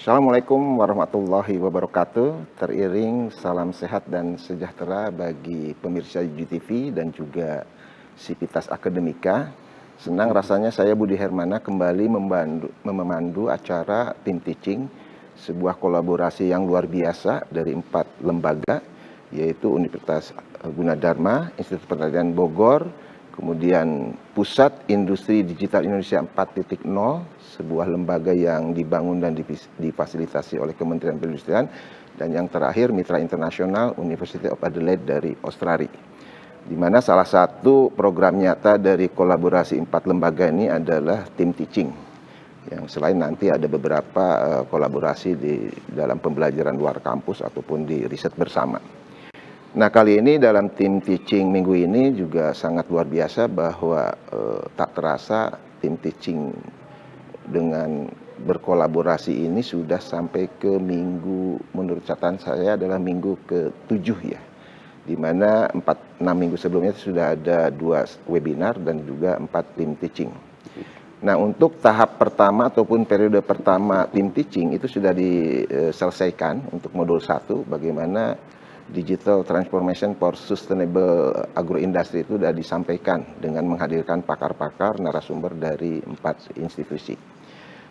Assalamualaikum warahmatullahi wabarakatuh. Teriring salam sehat dan sejahtera bagi pemirsa UGTV dan juga Sivitas Akademika. Senang rasanya saya Budi Hermana kembali memandu acara Tim Teaching, sebuah kolaborasi yang luar biasa dari 4 lembaga, yaitu Universitas Gunadarma, Institut Pertanian Bogor, kemudian Pusat Industri Digital Indonesia 4.0, sebuah lembaga yang dibangun dan difasilitasi oleh Kementerian Perindustrian, dan yang terakhir Mitra Internasional University of Adelaide dari Australia. Di mana salah satu program nyata dari kolaborasi 4 lembaga ini adalah Tim Teaching, yang selain nanti ada beberapa kolaborasi di dalam pembelajaran luar kampus ataupun di riset bersama. Nah, kali ini dalam Tim Teaching minggu ini juga sangat luar biasa bahwa tak terasa Tim Teaching dengan berkolaborasi ini sudah sampai ke minggu, menurut catatan saya adalah minggu ke-7 ya, di mana 6 minggu sebelumnya sudah ada 2 webinar dan juga 4 Tim Teaching. Nah, untuk tahap pertama ataupun periode pertama Tim Teaching itu sudah diselesaikan untuk modul 1, bagaimana Digital Transformation for Sustainable Agroindustry itu sudah disampaikan dengan menghadirkan pakar-pakar narasumber dari 4 institusi.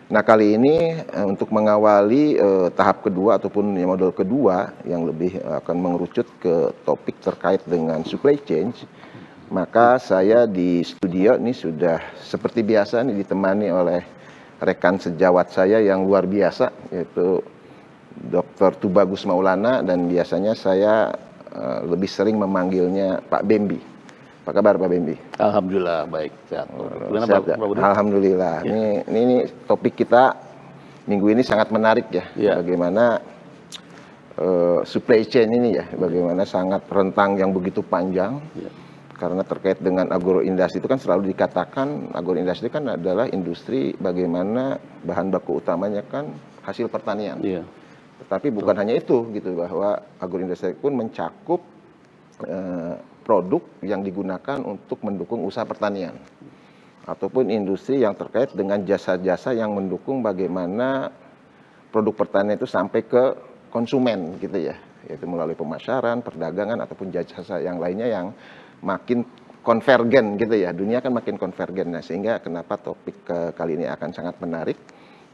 Nah, kali ini untuk mengawali tahap kedua ataupun modul kedua yang lebih akan mengerucut ke topik terkait dengan supply chain, maka saya di studio ini sudah seperti biasa nih ditemani oleh rekan sejawat saya yang luar biasa, yaitu Dr. Tubagus Maulana, dan biasanya saya lebih sering memanggilnya Pak Bembi. Apa kabar Pak Bembi? Alhamdulillah baik, sehat. Sehat, ya? Alhamdulillah. Ya. Ini topik kita minggu ini sangat menarik ya. Ya. Bagaimana supply chain ini ya, bagaimana sangat rentang yang begitu panjang. Ya. Karena terkait dengan agroindustri itu kan selalu dikatakan agroindustri kan adalah industri bagaimana bahan baku utamanya kan hasil pertanian. Ya. Tetapi bukan hanya itu gitu, bahwa agroindustri pun mencakup produk yang digunakan untuk mendukung usaha pertanian ataupun industri yang terkait dengan jasa-jasa yang mendukung bagaimana produk pertanian itu sampai ke konsumen gitu ya, yaitu melalui pemasaran, perdagangan ataupun jasa yang lainnya yang makin konvergen gitu ya. Dunia kan makin konvergen. Nah, sehingga kenapa topik kali ini akan sangat menarik,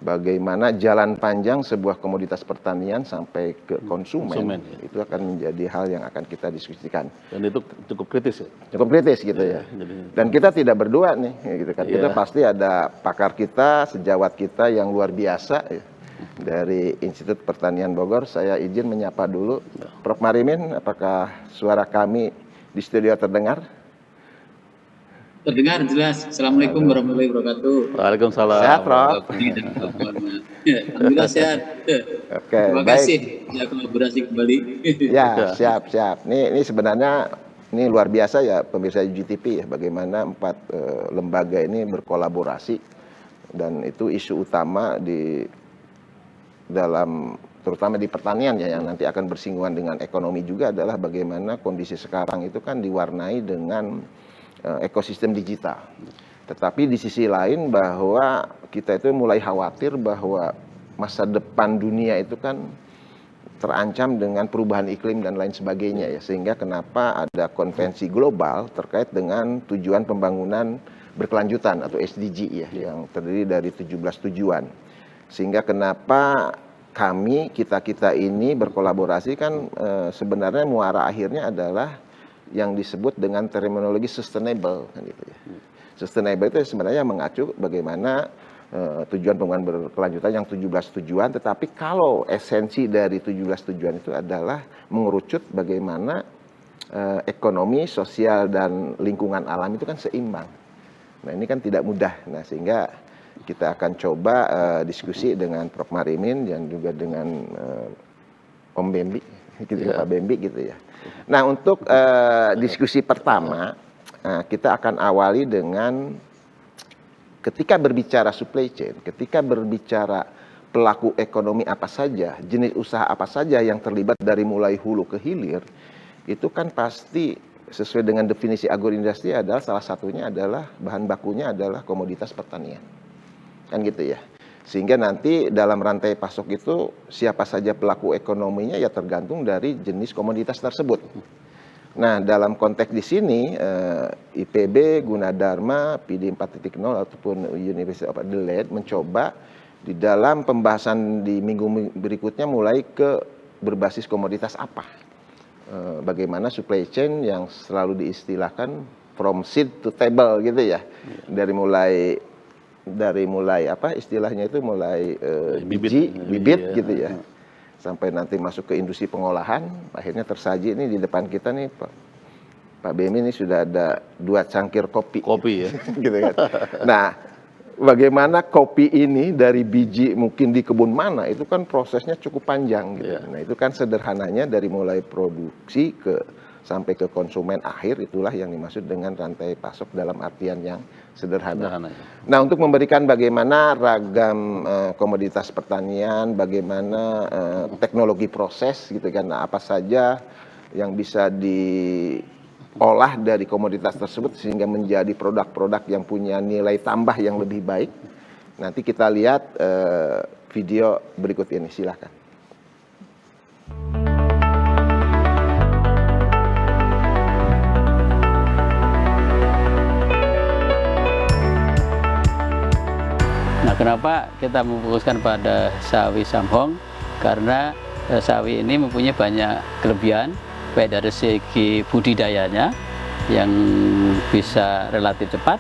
bagaimana jalan panjang sebuah komoditas pertanian sampai ke konsumen ya. Itu akan menjadi hal yang akan kita diskusikan. Dan itu cukup kritis ya? Cukup kritis gitu ya. Dan kita tidak berdua nih, gitu kan. Kita pasti ada pakar kita, sejawat kita yang luar biasa ya. Dari Institut Pertanian Bogor. Saya izin menyapa dulu Prof. Marimin, apakah suara kami di studio terdengar? Terdengar jelas. Assalamualaikum warahmatullahi wabarakatuh. Waalaikumsalam. Sehat, Prof. Alhamdulillah sehat. Oke, terima kasih ya kolaborasi kembali. Ya, siap. Ini sebenarnya ini luar biasa ya pemirsa UGTV ya, bagaimana 4 lembaga ini berkolaborasi, dan itu isu utama di dalam terutama di pertanian ya, yang nanti akan bersinggungan dengan ekonomi juga, adalah bagaimana kondisi sekarang itu kan diwarnai dengan ekosistem digital. Tetapi di sisi lain bahwa kita itu mulai khawatir bahwa masa depan dunia itu kan terancam dengan perubahan iklim dan lain sebagainya ya. Sehingga kenapa ada konvensi global terkait dengan tujuan pembangunan berkelanjutan atau SDG ya, yang terdiri dari 17 tujuan. Sehingga kenapa kita ini berkolaborasi kan sebenarnya muara akhirnya adalah yang disebut dengan terminologi sustainable kan gitu ya. Sustainable itu sebenarnya mengacu bagaimana tujuan pembangunan berkelanjutan yang 17 tujuan, tetapi kalau esensi dari 17 tujuan itu adalah mengerucut bagaimana ekonomi, sosial dan lingkungan alam itu kan seimbang. Nah, ini kan tidak mudah. Nah, sehingga kita akan coba diskusi dengan Prof. Marimin dan juga dengan Om Bembi gitu ya, Pak Bembi gitu ya. Nah, untuk diskusi pertama kita akan awali dengan ketika berbicara supply chain, ketika berbicara pelaku ekonomi apa saja, jenis usaha apa saja yang terlibat dari mulai hulu ke hilir, itu kan pasti sesuai dengan definisi agroindustri adalah salah satunya adalah bahan bakunya adalah komoditas pertanian. Kan gitu ya. Sehingga nanti dalam rantai pasok itu siapa saja pelaku ekonominya ya tergantung dari jenis komoditas tersebut. Nah, dalam konteks di sini IPB, Gunadarma, PD 4.0 ataupun University of Adelaide mencoba di dalam pembahasan di minggu berikutnya mulai ke berbasis komoditas apa. Bagaimana supply chain yang selalu diistilahkan from seed to table gitu ya. Dari mulai apa istilahnya itu mulai bibit gitu ya. Sampai nanti masuk ke industri pengolahan, akhirnya tersaji ini di depan kita nih Pak Bemi ini sudah ada 2 cangkir kopi. Kopi ya. Gitu kan. Nah, bagaimana kopi ini dari biji mungkin di kebun mana itu kan prosesnya cukup panjang gitu. Nah, itu kan sederhananya dari mulai produksi sampai ke konsumen akhir, itulah yang dimaksud dengan rantai pasok dalam artian yang sederhana. Nah, untuk memberikan bagaimana ragam komoditas pertanian, bagaimana teknologi proses gitu kan, nah, apa saja yang bisa diolah dari komoditas tersebut sehingga menjadi produk-produk yang punya nilai tambah yang lebih baik. Nanti kita lihat video berikut ini, silakan. Nah, kenapa kita memfokuskan pada sawi Samhong? Karena sawi ini mempunyai banyak kelebihan, baik dari segi budidayanya yang bisa relatif cepat,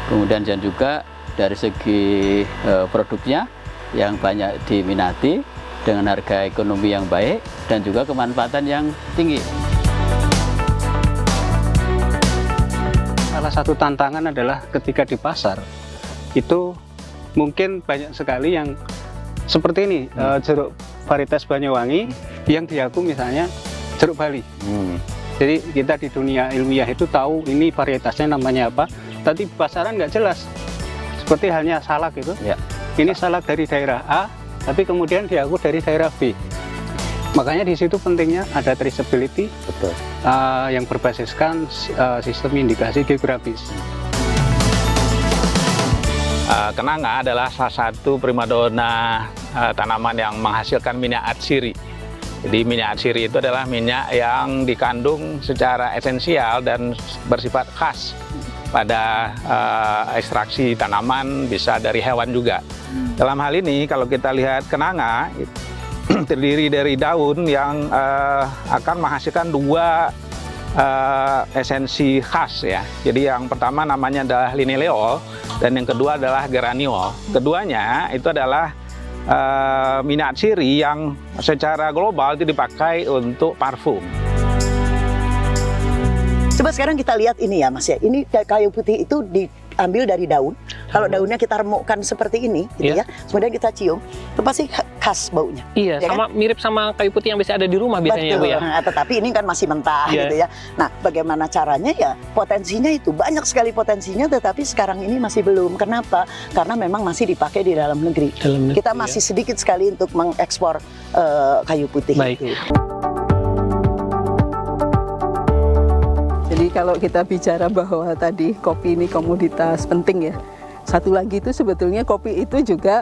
kemudian dan juga dari segi produknya yang banyak diminati dengan harga ekonomi yang baik dan juga kemanfaatan yang tinggi. Salah satu tantangan adalah ketika di pasar itu mungkin banyak sekali yang seperti ini, jeruk varietas Banyuwangi yang diaku misalnya jeruk Bali. Jadi kita di dunia ilmiah itu tahu ini varietasnya namanya apa, tapi pasaran nggak jelas. Seperti halnya salak itu, ini salak dari daerah A, tapi kemudian diaku dari daerah B. Makanya di situ pentingnya ada traceability, yang berbasiskan sistem indikasi geografis. Kenanga adalah salah satu primadona tanaman yang menghasilkan minyak atsiri. Jadi minyak atsiri itu adalah minyak yang dikandung secara esensial dan bersifat khas pada ekstraksi tanaman, bisa dari hewan juga. Dalam hal ini kalau kita lihat kenanga terdiri dari daun yang akan menghasilkan 2 esensi khas ya. Jadi yang pertama namanya adalah lineleol dan yang kedua adalah geraniol. Keduanya itu adalah minyak atsiri yang secara global itu dipakai untuk parfum. Coba sekarang kita lihat ini ya Mas ya. Ini kayu putih itu diambil dari daun. Kalau daunnya kita remukkan seperti ini gitu ya. Kemudian kita cium, itu pasti khas baunya. Iya, ya sama kan? Mirip sama kayu putih yang biasa ada di rumah biasanya. Betul. Bu ya. Nah, tetapi ini kan masih mentah gitu ya. Nah, bagaimana caranya ya? Potensinya itu banyak sekali potensinya, tetapi sekarang ini masih belum. Kenapa? Karena memang masih dipakai di dalam negeri. Kita masih sedikit sekali untuk mengekspor kayu putih. Baik. Itu. Jadi kalau kita bicara bahwa tadi kopi ini komoditas penting ya, satu lagi itu sebetulnya kopi itu juga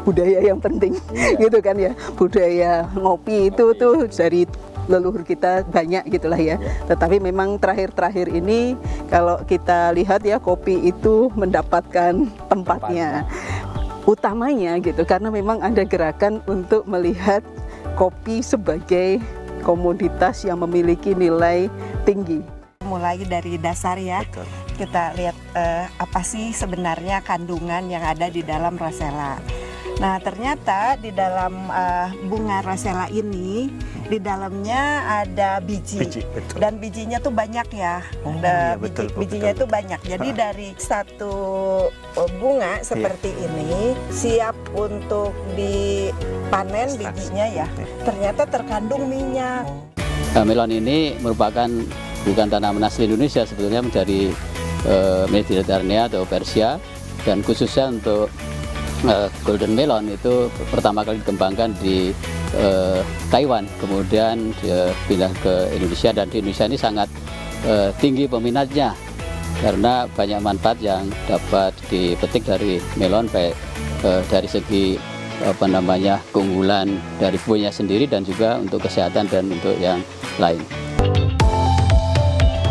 budaya yang penting, gitu kan ya. Budaya ngopi itu tuh dari leluhur kita banyak gitulah ya. Tetapi memang terakhir-terakhir ini kalau kita lihat ya kopi itu mendapatkan tempatnya utamanya gitu, karena memang ada gerakan untuk melihat kopi sebagai komoditas yang memiliki nilai tinggi. Mulai dari dasar ya, kita lihat apa sih sebenarnya kandungan yang ada di dalam rosella. Nah ternyata di dalam bunga rosella ini, di dalamnya ada biji dan bijinya tuh banyak ya. Bijinya itu banyak. Jadi dari satu bunga seperti ini siap untuk dipanen bijinya ya. Ternyata terkandung minyak. Melon ini merupakan bukan tanaman asli Indonesia, sebetulnya menjadi Mediterania atau Persia, dan khususnya untuk golden melon itu pertama kali dikembangkan di Taiwan, kemudian pindah ke Indonesia, dan di Indonesia ini sangat tinggi peminatnya. karena banyak manfaat yang dapat dipetik dari melon, baik dari segi keunggulan dari buahnya sendiri dan juga untuk kesehatan dan untuk yang lain.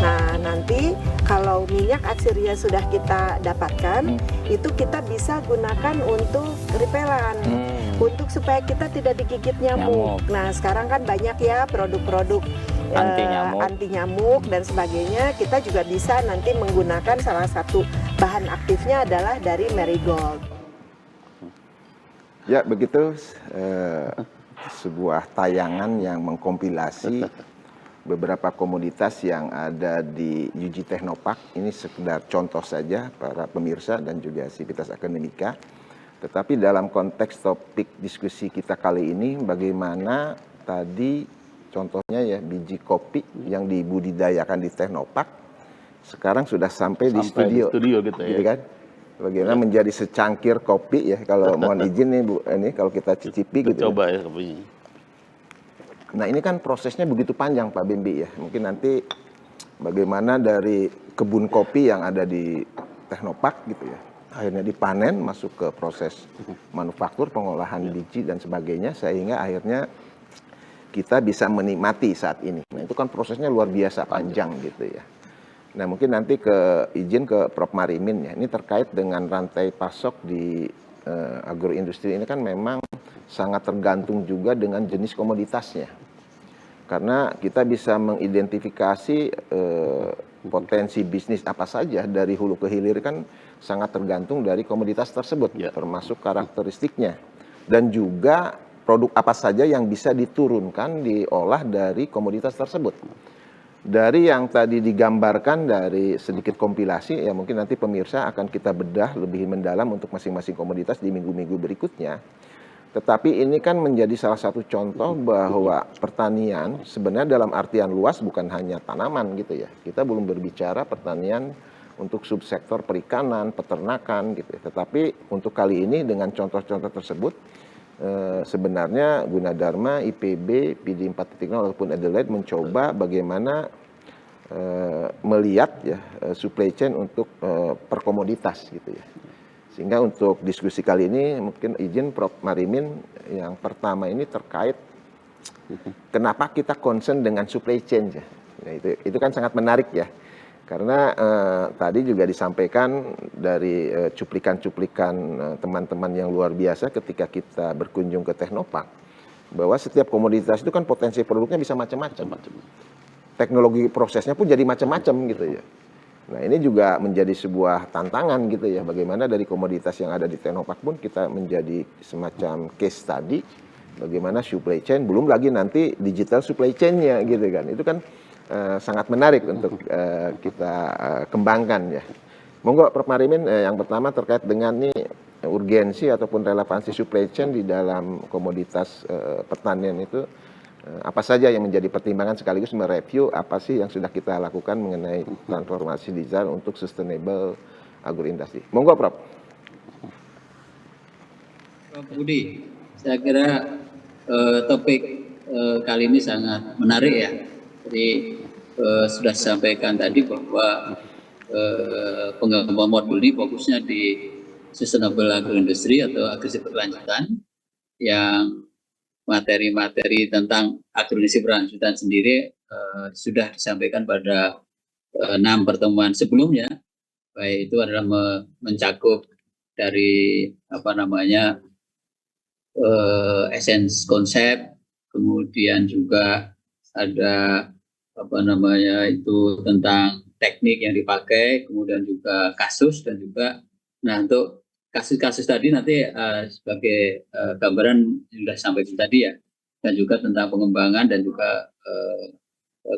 Nah, nanti kalau minyak atsiria sudah kita dapatkan, itu kita bisa gunakan untuk ripelan, untuk supaya kita tidak digigit nyamuk. Nah, sekarang kan banyak ya produk-produk anti nyamuk dan sebagainya. Kita juga bisa nanti menggunakan salah satu bahan aktifnya adalah dari marigold. Ya, begitu sebuah tayangan yang mengkompilasi beberapa komoditas yang ada di UG Technopark. Ini sekedar contoh saja para pemirsa dan juga Sivitas Akademika. Tetapi dalam konteks topik diskusi kita kali ini, bagaimana tadi contohnya ya biji kopi yang dibudidayakan di Technopark sekarang sudah sampai di studio gitu ya. kan? Bagaimana menjadi secangkir kopi ya, kalau mohon izin nih Bu, ini kalau kita cicipi gitu. Coba ya kopinya. Nah, ini kan prosesnya begitu panjang Pak Bimbi ya. Mungkin nanti bagaimana dari kebun kopi yang ada di Technopark gitu ya, akhirnya dipanen masuk ke proses manufaktur, pengolahan biji dan sebagainya, sehingga akhirnya kita bisa menikmati saat ini. Nah, itu kan prosesnya luar biasa panjang gitu ya. Nah, mungkin nanti izin ke Prof. Marimin ya. Ini terkait dengan rantai pasok di agroindustri ini kan memang sangat tergantung juga dengan jenis komoditasnya. Karena kita bisa mengidentifikasi potensi bisnis apa saja dari hulu ke hilir kan sangat tergantung dari komoditas tersebut, termasuk karakteristiknya. Dan juga produk apa saja yang bisa diturunkan, diolah dari komoditas tersebut. Dari yang tadi digambarkan dari sedikit kompilasi, ya mungkin nanti pemirsa akan kita bedah lebih mendalam untuk masing-masing komoditas di minggu-minggu berikutnya. Tetapi ini kan menjadi salah satu contoh bahwa pertanian sebenarnya dalam artian luas bukan hanya tanaman gitu ya. Kita belum berbicara pertanian untuk subsektor perikanan, peternakan gitu ya. Tetapi untuk kali ini dengan contoh-contoh tersebut, sebenarnya Gunadarma, IPB, PD 4.0 ataupun Adelaide mencoba bagaimana melihat ya supply chain untuk perkomoditas gitu ya. Sehingga untuk diskusi kali ini mungkin izin Prof. Marimin yang pertama ini terkait kenapa kita concern dengan supply chain ya. Nah, itu kan sangat menarik ya. Karena tadi juga disampaikan dari cuplikan-cuplikan teman-teman yang luar biasa ketika kita berkunjung ke Technopark, bahwa setiap komoditas itu kan potensi produknya bisa macam-macam. Teknologi prosesnya pun jadi macam-macam gitu ya. Nah, ini juga menjadi sebuah tantangan gitu ya, bagaimana dari komoditas yang ada di Technopark pun kita menjadi semacam case study, bagaimana supply chain, belum lagi nanti digital supply chain-nya gitu kan. Itu kan sangat menarik untuk kita kembangkan ya. Monggo Prof. Marimin, yang pertama terkait dengan nih urgensi ataupun relevansi supply chain di dalam komoditas pertanian itu apa saja yang menjadi pertimbangan, sekaligus mereview apa sih yang sudah kita lakukan mengenai transformasi digital untuk sustainable agroindustri. Monggo Prof. Prof. Budi, saya kira topik kali ini sangat menarik ya. Jadi sudah disampaikan tadi bahwa pengembangan modul ini fokusnya di sustainable agroindustry atau agresi berkelanjutan, yang materi-materi tentang agroindustri berkelanjutan sendiri sudah disampaikan pada 6 pertemuan sebelumnya, baik itu adalah mencakup dari essence konsep, kemudian juga ada itu tentang teknik yang dipakai, kemudian juga kasus, dan juga untuk kasus-kasus tadi nanti sebagai gambaran yang sudah disampaikan tadi ya, dan juga tentang pengembangan dan juga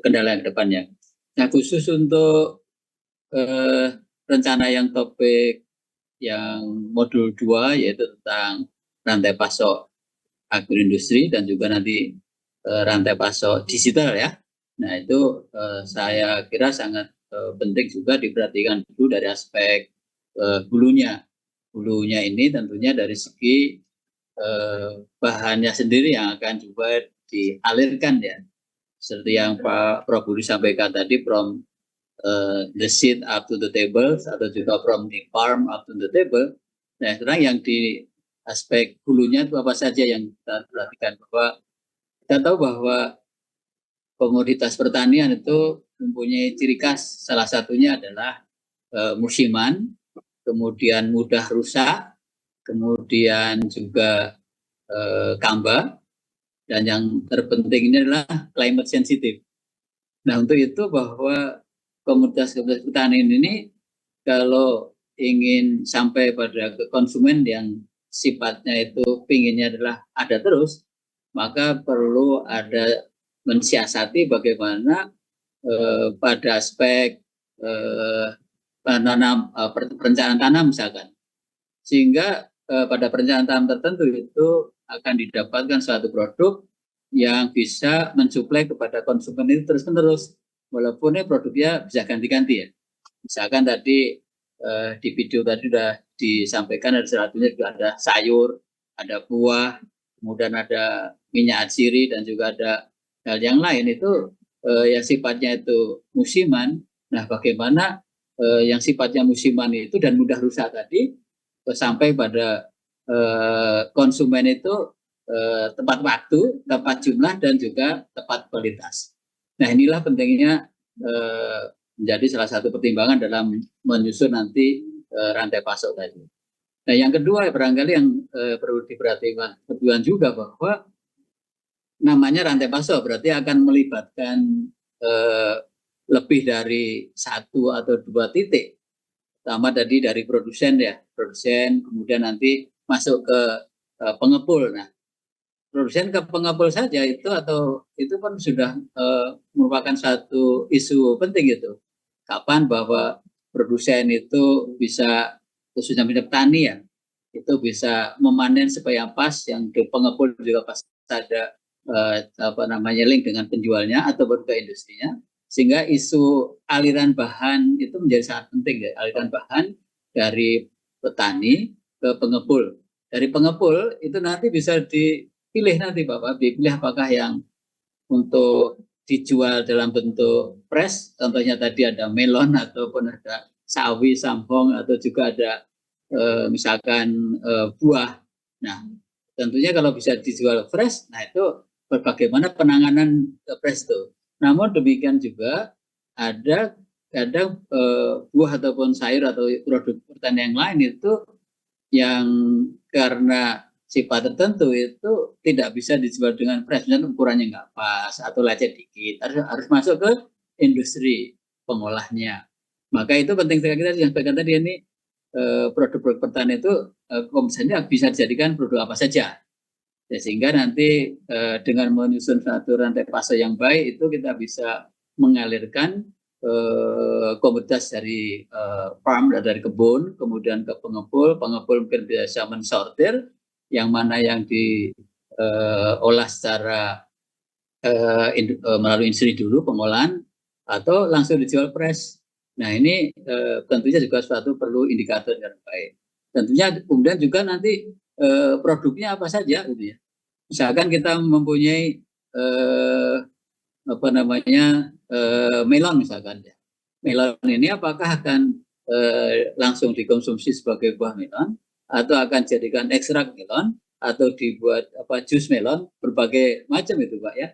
kendala yang depannya. Nah, khusus untuk rencana yang topik yang modul 2 yaitu tentang rantai pasok agroindustri dan juga nanti rantai pasok digital ya. Nah, itu saya kira sangat penting juga diperhatikan dulu dari aspek hulunya. Hulunya ini tentunya dari segi bahannya sendiri yang akan juga dialirkan ya. Seperti yang Pak Prof. Budi sampaikan tadi, from the seed up to the table atau juga from the farm up to the table. Nah, sekarang yang di aspek hulunya itu apa saja yang kita perhatikan, bahwa kita tahu bahwa komoditas pertanian itu mempunyai ciri khas, salah satunya adalah musiman, kemudian mudah rusak, kemudian juga kamba, dan yang terpenting ini adalah climate sensitive. Nah, untuk itu bahwa komoditas pertanian ini kalau ingin sampai pada konsumen yang sifatnya itu pinginnya adalah ada terus, maka perlu ada mensiasati bagaimana pada aspek perencanaan tanam misalkan, sehingga pada perencanaan tanam tertentu itu akan didapatkan suatu produk yang bisa mensuplai kepada konsumen itu terus-menerus, walaupun produknya bisa ganti-ganti ya. Misalkan tadi di video tadi sudah disampaikan, ada satunya juga ada sayur, ada buah, kemudian ada minyak atsiri, dan juga ada hal yang lain itu yang sifatnya itu musiman. Nah, bagaimana yang sifatnya musiman itu dan mudah rusak tadi sampai pada konsumen itu tepat waktu, tepat jumlah, dan juga tepat kualitas. Nah, inilah pentingnya menjadi salah satu pertimbangan dalam menyusun nanti rantai pasok tadi. Nah, yang kedua barangkali yang perlu diperhatikan juga bahwa namanya rantai pasok berarti akan melibatkan lebih dari satu atau dua titik. Pertama tadi dari produsen ya, produsen, kemudian nanti masuk ke pengepul. Nah, produsen ke pengepul saja itu pun sudah merupakan satu isu penting itu. Kapan bahwa produsen itu bisa, khususnya petani ya, itu bisa memanen supaya pas, yang ke pengepul juga pas ada link dengan penjualnya atau ke industrinya, sehingga isu aliran bahan itu menjadi sangat penting ya, aliran bahan dari petani ke pengepul. Dari pengepul itu nanti bisa dipilih nanti Bapak, dipilih apakah yang untuk dijual dalam bentuk fresh, contohnya tadi ada melon ataupun ada sawi, sampong, atau juga ada misalkan buah. Nah, tentunya kalau bisa dijual fresh, nah itu bagaimana penanganan fresh itu. Namun demikian juga ada kadang buah ataupun sayur atau produk pertanian yang lain itu yang karena sifat tertentu itu tidak bisa dijual dengan fresh, misalnya ukurannya nggak pas atau lecet dikit, harus masuk ke industri pengolahnya. Maka itu penting sekali kita sampaikan tadi, ini produk-produk pertanian itu komposisinya bisa dijadikan produk apa saja. Ya, sehingga nanti dengan menyusun satu rantai pasok yang baik itu kita bisa mengalirkan komoditas dari farm, dari kebun, kemudian ke pengepul mungkin bisa mensortir yang mana yang diolah secara melalui industri dulu pengolahan, atau langsung dijual fresh. Nah, ini tentunya juga suatu perlu indikator yang baik. Tentunya kemudian juga nanti produknya apa saja gitu ya. Misalkan kita mempunyai melon misalkan ya. Melon ini apakah akan langsung dikonsumsi sebagai buah melon, atau akan jadikan ekstrak melon, atau dibuat jus melon, berbagai macam itu Pak ya,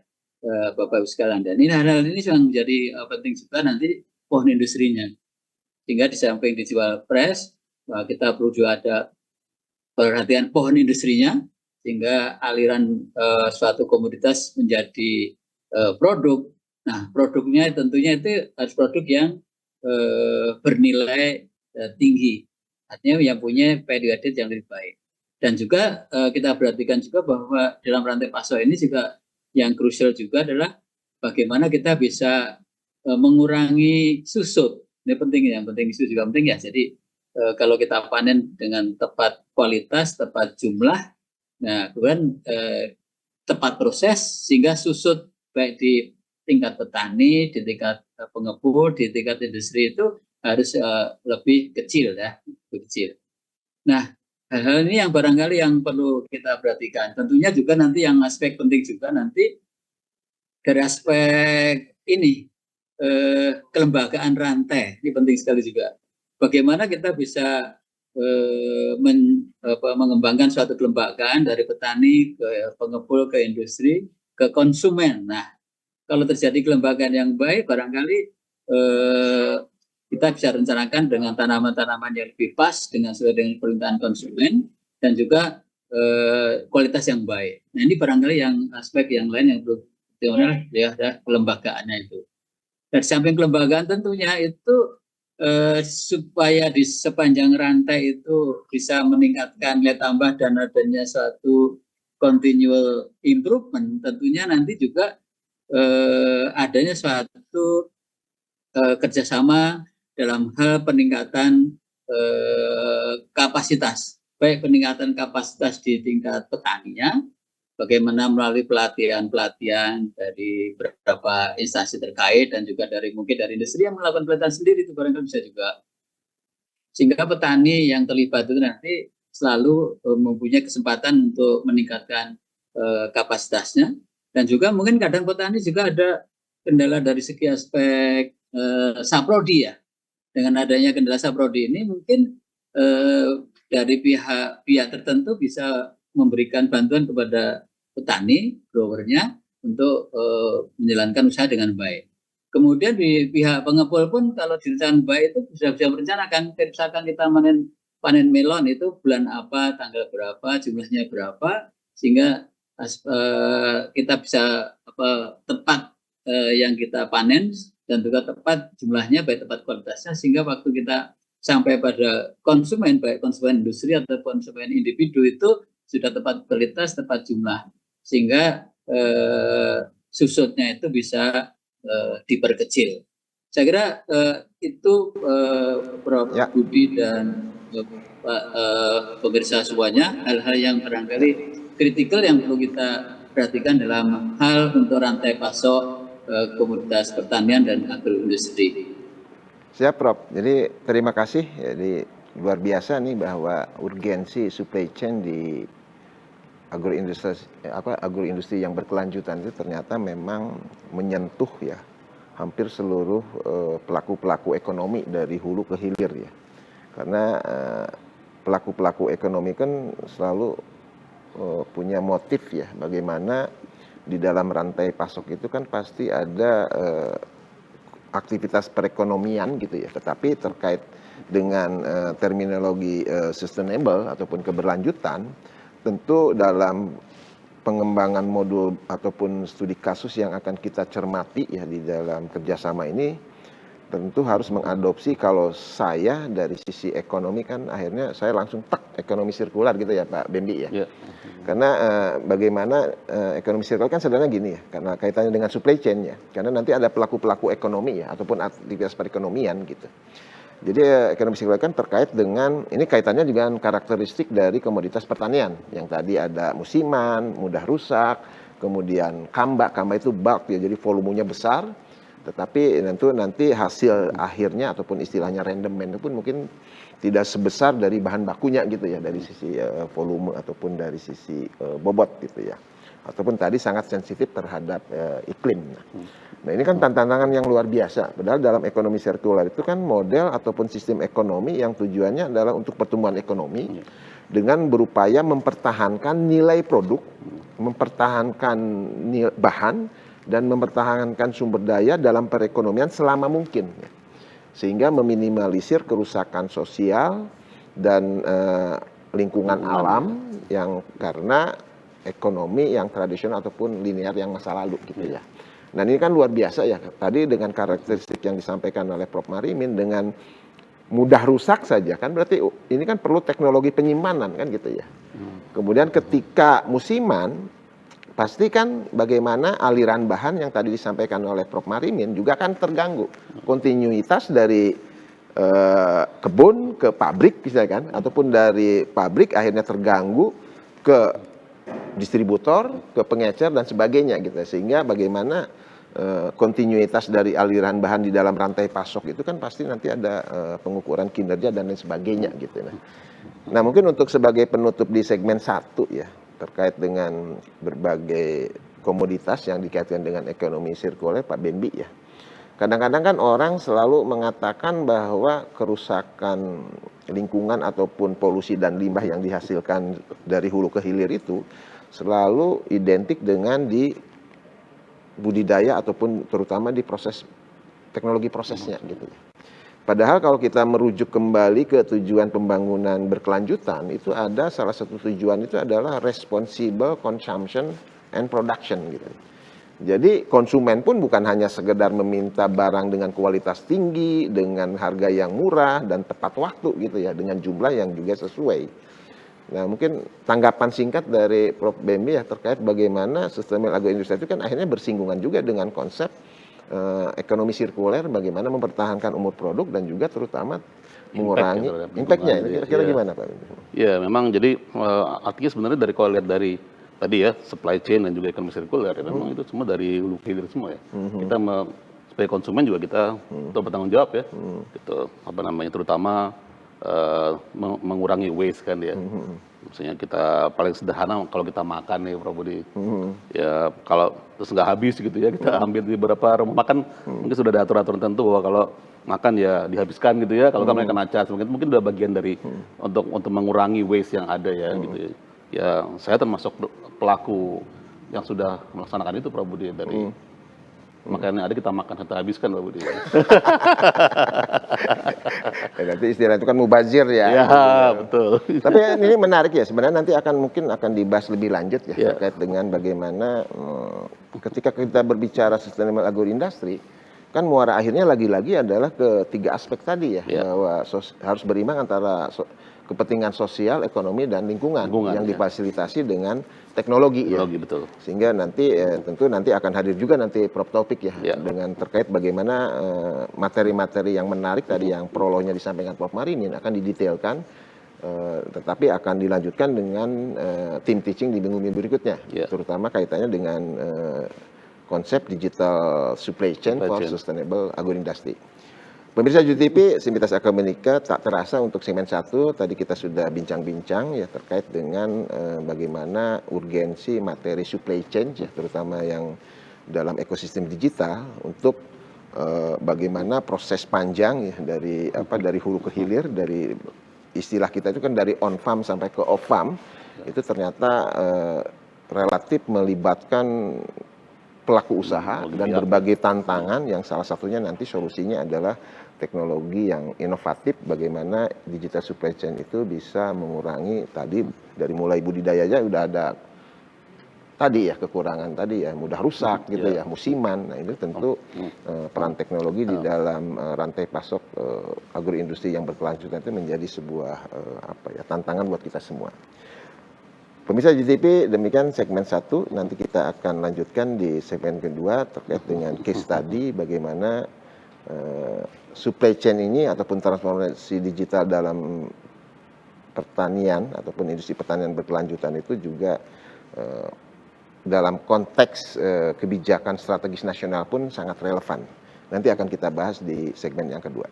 Bapak Ibu sekalian. Dan ini hal-hal ini yang menjadi penting juga nanti pohon industrinya, sehingga di samping dijual fresh, kita perlu juga ada perhatian pohon industrinya, sehingga aliran suatu komoditas menjadi produk. Nah, produknya tentunya itu harus produk yang bernilai tinggi, artinya yang punya value added yang lebih baik. Dan juga kita perhatikan juga bahwa dalam rantai pasok ini juga yang krusial juga adalah bagaimana kita bisa mengurangi susut. Ini penting, yang penting itu juga penting ya. Jadi kalau kita panen dengan tepat kualitas, tepat jumlah, nah kemudian tepat proses, sehingga susut baik di tingkat petani, di tingkat pengepul, di tingkat industri itu harus lebih kecil ya, lebih kecil. Nah, hal-hal ini yang barangkali yang perlu kita perhatikan. Tentunya juga nanti yang aspek penting juga nanti dari aspek ini kelembagaan rantai. Ini penting sekali juga. Bagaimana kita bisa mengembangkan suatu kelembagaan dari petani ke pengepul, ke industri, ke konsumen. Nah, kalau terjadi kelembagaan yang baik, barangkali kita bisa rencanakan dengan tanaman-tanaman yang lebih pas dengan sesuai dengan permintaan konsumen dan juga kualitas yang baik. Nah, ini barangkali yang aspek yang lain yang perlu ya kelembagaannya itu. Dan samping kelembagaan tentunya itu supaya di sepanjang rantai itu bisa meningkatkan nilai tambah dan adanya suatu continual improvement, tentunya nanti juga adanya suatu kerjasama dalam hal peningkatan kapasitas, baik peningkatan kapasitas di tingkat petaninya, bagaimana melalui pelatihan-pelatihan dari beberapa instansi terkait dan juga dari mungkin dari industri yang melakukan pelatihan sendiri itu barangkali bisa juga. Sehingga petani yang terlibat itu nanti selalu mempunyai kesempatan untuk meningkatkan kapasitasnya. Dan juga mungkin kadang petani juga ada kendala dari segi aspek saprodi ya. Dengan adanya kendala saprodi ini mungkin dari pihak tertentu bisa memberikan bantuan kepada petani, growernya untuk menjalankan usaha dengan baik. Kemudian di pihak pengepul pun kalau direncanakan baik itu bisa merencanakan, misalkan kita panen melon itu bulan apa, tanggal berapa, jumlahnya berapa, sehingga kita bisa tepat yang kita panen dan juga tepat jumlahnya, baik tepat kualitasnya, sehingga waktu kita sampai pada konsumen, baik konsumen industri atau konsumen individu itu sudah tepat kualitas, tepat jumlah, sehingga susutnya itu bisa diperkecil. Saya kira itu Prof. Budi dan pemirsa semuanya, hal-hal yang barangkali kritikal yang perlu kita perhatikan dalam hal untuk rantai pasok komoditas pertanian dan agroindustri. Siap, Prof. Jadi terima kasih. Jadi luar biasa nih bahwa urgensi supply chain di agroindustri yang berkelanjutan itu ternyata memang menyentuh ya hampir seluruh pelaku-pelaku ekonomi dari hulu ke hilir ya. Karena pelaku-pelaku ekonomi kan selalu punya motif ya, bagaimana di dalam rantai pasok itu kan pasti ada aktivitas perekonomian gitu ya, tetapi terkait dengan terminologi sustainable ataupun keberlanjutan, tentu dalam pengembangan modul ataupun studi kasus yang akan kita cermati ya di dalam kerjasama ini, tentu harus mengadopsi. Kalau saya dari sisi ekonomi kan akhirnya saya langsung ekonomi sirkular gitu ya Pak Bembi ya. Karena bagaimana ekonomi sirkular kan sebenarnya gini ya, karena kaitannya dengan supply chain ya. Karena nanti ada pelaku-pelaku ekonomi ya ataupun aktivitas perekonomian gitu. Jadi ekonomi sirkular kan terkait dengan, ini kaitannya dengan karakteristik dari komoditas pertanian. Yang tadi ada musiman, mudah rusak, kemudian kamba itu bulk ya, jadi volumenya besar. Tetapi nanti hasil akhirnya ataupun istilahnya rendemen itu pun mungkin tidak sebesar dari bahan bakunya gitu ya, dari sisi volume ataupun dari sisi bobot gitu ya. Ataupun tadi sangat sensitif terhadap iklim. Nah ini kan tantangan yang luar biasa. Padahal dalam ekonomi sirkular itu kan model ataupun sistem ekonomi yang tujuannya adalah untuk pertumbuhan ekonomi dengan berupaya mempertahankan nilai produk, mempertahankan bahan, dan mempertahankan sumber daya dalam perekonomian selama mungkin. Sehingga meminimalisir kerusakan sosial dan lingkungan alam yang karena ekonomi yang tradisional ataupun linear yang masa lalu gitu ya. Nah ini kan luar biasa ya, tadi dengan karakteristik yang disampaikan oleh Prof. Marimin dengan mudah rusak saja kan berarti ini kan perlu teknologi penyimpanan kan gitu ya. Kemudian ketika musiman pasti kan bagaimana aliran bahan yang tadi disampaikan oleh Prof. Marimin juga kan terganggu. Kontinuitas dari kebun ke pabrik misalkan, ataupun dari pabrik akhirnya terganggu ke distributor, ke pengecer dan sebagainya gitu. Sehingga bagaimana kontinuitas dari aliran bahan di dalam rantai pasok itu kan pasti nanti ada pengukuran kinerja dan lain sebagainya gitu. Nah mungkin untuk sebagai penutup di segmen 1 ya, terkait dengan berbagai komoditas yang dikaitkan dengan ekonomi sirkuler Pak Bembi ya. kadang-kadang kan orang selalu mengatakan bahwa kerusakan lingkungan ataupun polusi dan limbah yang dihasilkan dari hulu ke hilir itu selalu identik dengan di budidaya ataupun terutama di proses teknologi prosesnya gitu ya. Padahal kalau kita merujuk kembali ke tujuan pembangunan berkelanjutan, itu ada salah satu tujuan itu adalah responsible consumption and production gitu. Jadi konsumen pun bukan hanya sekedar meminta barang dengan kualitas tinggi, dengan harga yang murah dan tepat waktu gitu ya, dengan jumlah yang juga sesuai. Nah mungkin tanggapan singkat dari Prof. Bembi ya terkait bagaimana sustainable agroindustri itu kan akhirnya bersinggungan juga dengan konsep ekonomi sirkuler, bagaimana mempertahankan umur produk dan juga terutama mengurangi impact-nya. Kira-kira gimana Pak? Ya memang jadi artinya sebenarnya dari kalau lihat dari tadi ya supply chain dan juga ekonomi sirkuler ya memang itu semua dari hulu ke hilir semua ya. Kita sebagai konsumen juga kita untuk bertanggung jawab ya. Gitu apa namanya terutama mengurangi waste kan ya. Maksudnya kita paling sederhana kalau kita makan nih Prof Budi. Ya kalau terus nggak habis gitu ya kita ambil di beberapa rumah makan mungkin sudah ada aturan-aturan tertentu bahwa kalau makan ya dihabiskan gitu ya. Kalau kan mereka nacas mungkin udah bagian dari untuk mengurangi waste yang ada ya gitu ya. Ya saya termasuk pelaku yang sudah melaksanakan itu Prof Budi dari makanan yang ada kita makan sampai habiskan Prof Budi. Ya, nanti istilah itu kan mubazir ya. Ya betul. Tapi ini menarik ya sebenarnya nanti mungkin akan dibahas lebih lanjut ya terkait dengan bagaimana ketika kita berbicara sustainable agroindustry kan muara akhirnya lagi-lagi adalah ketiga aspek tadi ya bahwa harus berimbang antara kepentingan sosial, ekonomi, dan lingkungan yang difasilitasi dengan teknologi ya. Betul. Sehingga nanti tentu nanti akan hadir juga nanti Prof Taufik ya dengan terkait bagaimana materi-materi yang menarik tadi yang prolognya disampaikan Prof Marimin akan didetailkan tetapi akan dilanjutkan dengan team teaching di minggu berikutnya terutama kaitannya dengan konsep digital supply chain for sustainable agroindustry. Pemirsa JUTV, Sivitas Akademika tak terasa untuk segmen 1 tadi kita sudah bincang-bincang ya terkait dengan bagaimana urgensi materi supply chain ya terutama yang dalam ekosistem digital untuk bagaimana proses panjang ya dari hulu ke hilir dari istilah kita itu kan dari on farm sampai ke off farm itu ternyata relatif melibatkan pelaku usaha dan berbagai tantangan yang salah satunya nanti solusinya adalah teknologi yang inovatif bagaimana digital supply chain itu bisa mengurangi tadi dari mulai budidayanya udah ada tadi ya kekurangan tadi ya mudah rusak gitu ya musiman. Nah ini tentu peran teknologi di dalam rantai pasok agroindustri yang berkelanjutan itu menjadi sebuah tantangan buat kita semua. Pemirsa JTP, demikian segmen 1. Nanti kita akan lanjutkan di segmen kedua terkait dengan case study bagaimana supply chain ini ataupun transformasi digital dalam pertanian ataupun industri pertanian berkelanjutan itu juga dalam konteks kebijakan strategis nasional pun sangat relevan. Nanti akan kita bahas di segmen yang kedua.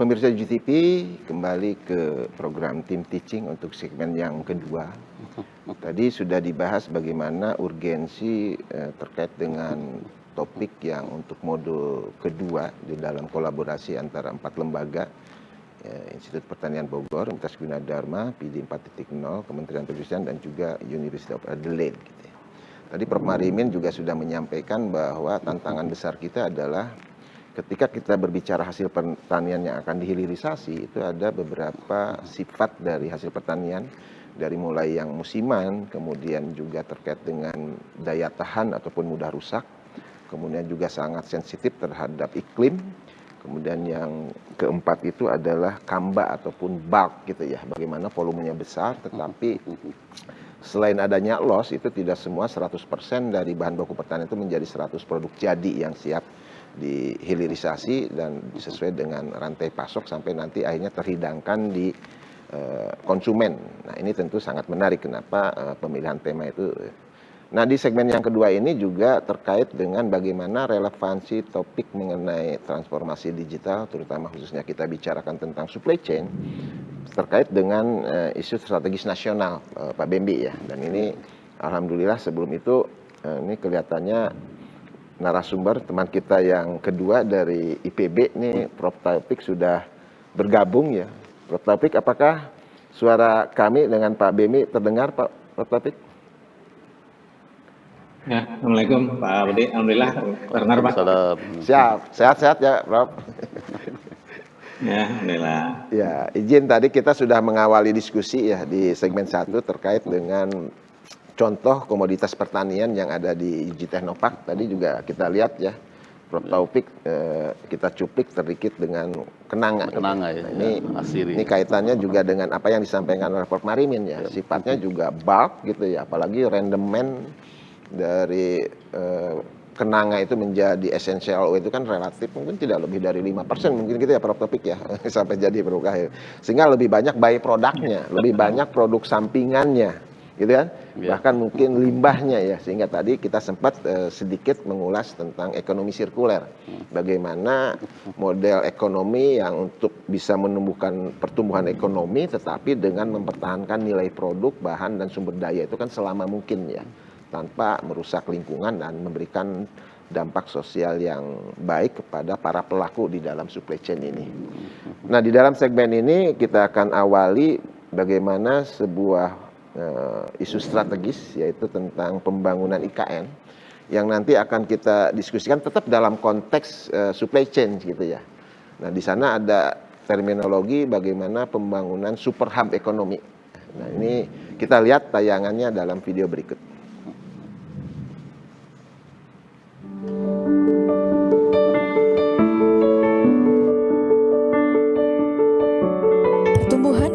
Pemirsa GTP, kembali ke program Team Teaching untuk segmen yang kedua. Tadi sudah dibahas bagaimana urgensi terkait dengan topik yang untuk modul kedua di dalam kolaborasi antara 4 lembaga, Institut Pertanian Bogor, Universitas Gunadarma, PD 4.0, Kementerian Perindustrian, dan juga University of Adelaide. Gitu ya. Tadi Prof Marimin juga sudah menyampaikan bahwa tantangan besar kita adalah ketika kita berbicara hasil pertanian yang akan dihilirisasi, itu ada beberapa sifat dari hasil pertanian, dari mulai yang musiman, kemudian juga terkait dengan daya tahan ataupun mudah rusak, kemudian juga sangat sensitif terhadap iklim, kemudian yang keempat itu adalah kamba ataupun bulk gitu ya, bagaimana volumenya besar, tetapi selain adanya loss, itu tidak semua 100% dari bahan baku pertanian itu menjadi 100 produk jadi yang siap dihilirisasi dan sesuai dengan rantai pasok sampai nanti akhirnya terhidangkan di konsumen. Nah, ini tentu sangat menarik kenapa pemilihan tema itu. Nah, di segmen yang kedua ini juga terkait dengan bagaimana relevansi topik mengenai transformasi digital, terutama khususnya kita bicarakan tentang supply chain, terkait dengan isu strategis nasional, Pak Bembi ya. Dan ini alhamdulillah sebelum itu ini kelihatannya narasumber teman kita yang kedua dari IPB nih, Prof. Taufik sudah bergabung ya. Prof. Taufik, apakah suara kami dengan Pak Bembi terdengar, Pak Prof. Taufik? Ya, Assalamualaikum Pak Budi. Alhamdulillah terdengar Pak. Siap, sehat-sehat ya Prof. Ya, Alhamdulillah. Ya, izin tadi kita sudah mengawali diskusi ya di segmen 1 terkait dengan contoh komoditas pertanian yang ada di IJ Teknopark. Tadi juga kita lihat ya, Prof. Taufik kita cuplik terikit dengan kenanga. Kenanga ya. Nah, Asiri. ini kaitannya juga dengan apa yang disampaikan oleh Prof. Marimin ya. Sifatnya juga bulk gitu ya, apalagi rendemen dari kenanga itu menjadi essential oil itu kan relatif mungkin tidak lebih dari 5% mungkin gitu ya Prof. Taufik ya sampai jadi produk akhir. Sehingga lebih banyak by produknya, lebih banyak produk sampingannya gitu kan. Bahkan mungkin limbahnya ya, sehingga tadi kita sempat sedikit mengulas tentang ekonomi sirkuler. Bagaimana model ekonomi yang untuk bisa menumbuhkan pertumbuhan ekonomi tetapi dengan mempertahankan nilai produk, bahan dan sumber daya itu kan selama mungkin ya, tanpa merusak lingkungan dan memberikan dampak sosial yang baik kepada para pelaku di dalam supply chain ini. Nah, di dalam segmen ini kita akan awali bagaimana sebuah isu strategis, yaitu tentang pembangunan IKN yang nanti akan kita diskusikan tetap dalam konteks supply chain gitu ya. Nah, di sana ada terminologi bagaimana pembangunan super hub ekonomi. Nah, ini kita lihat tayangannya dalam video berikut.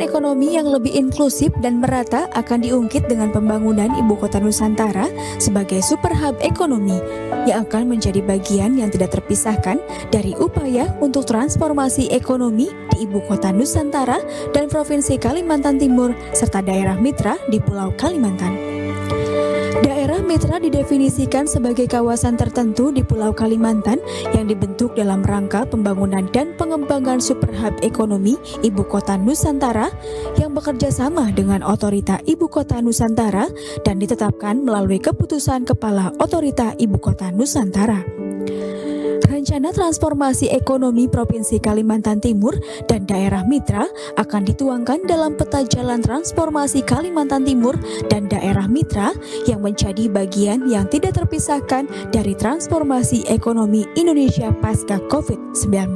Ekonomi yang lebih inklusif dan merata akan diungkit dengan pembangunan Ibu Kota Nusantara sebagai super hub ekonomi yang akan menjadi bagian yang tidak terpisahkan dari upaya untuk transformasi ekonomi di Ibu Kota Nusantara dan Provinsi Kalimantan Timur serta daerah mitra di Pulau Kalimantan. Daerah mitra didefinisikan sebagai kawasan tertentu di Pulau Kalimantan yang dibentuk dalam rangka pembangunan dan pengembangan super hub ekonomi Ibu Kota Nusantara yang bekerja sama dengan Otorita Ibu Kota Nusantara dan ditetapkan melalui keputusan Kepala Otorita Ibu Kota Nusantara. Rencana transformasi ekonomi Provinsi Kalimantan Timur dan daerah mitra akan dituangkan dalam peta jalan transformasi Kalimantan Timur dan daerah mitra yang menjadi bagian yang tidak terpisahkan dari transformasi ekonomi Indonesia pasca COVID-19.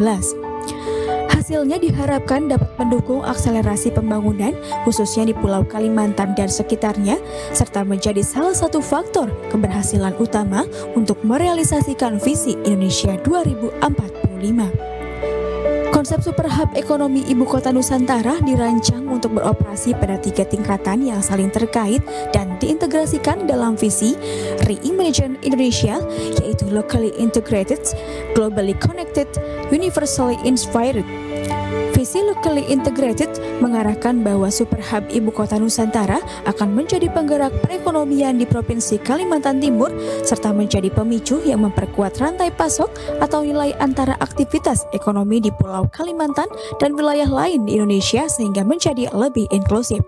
Hasilnya diharapkan dapat mendukung akselerasi pembangunan khususnya di Pulau Kalimantan dan sekitarnya serta menjadi salah satu faktor keberhasilan utama untuk merealisasikan visi Indonesia 2045. Konsep super hub ekonomi Ibu Kota Nusantara dirancang untuk beroperasi pada 3 tingkatan yang saling terkait dan diintegrasikan dalam visi Reimagine Indonesia, yaitu locally integrated, globally connected, universally inspired. Visi locally integrated mengarahkan bahwa super hub Ibu Kota Nusantara akan menjadi penggerak perekonomian di Provinsi Kalimantan Timur serta menjadi pemicu yang memperkuat rantai pasok atau nilai antara aktivitas ekonomi di Pulau Kalimantan dan wilayah lain di Indonesia sehingga menjadi lebih inklusif.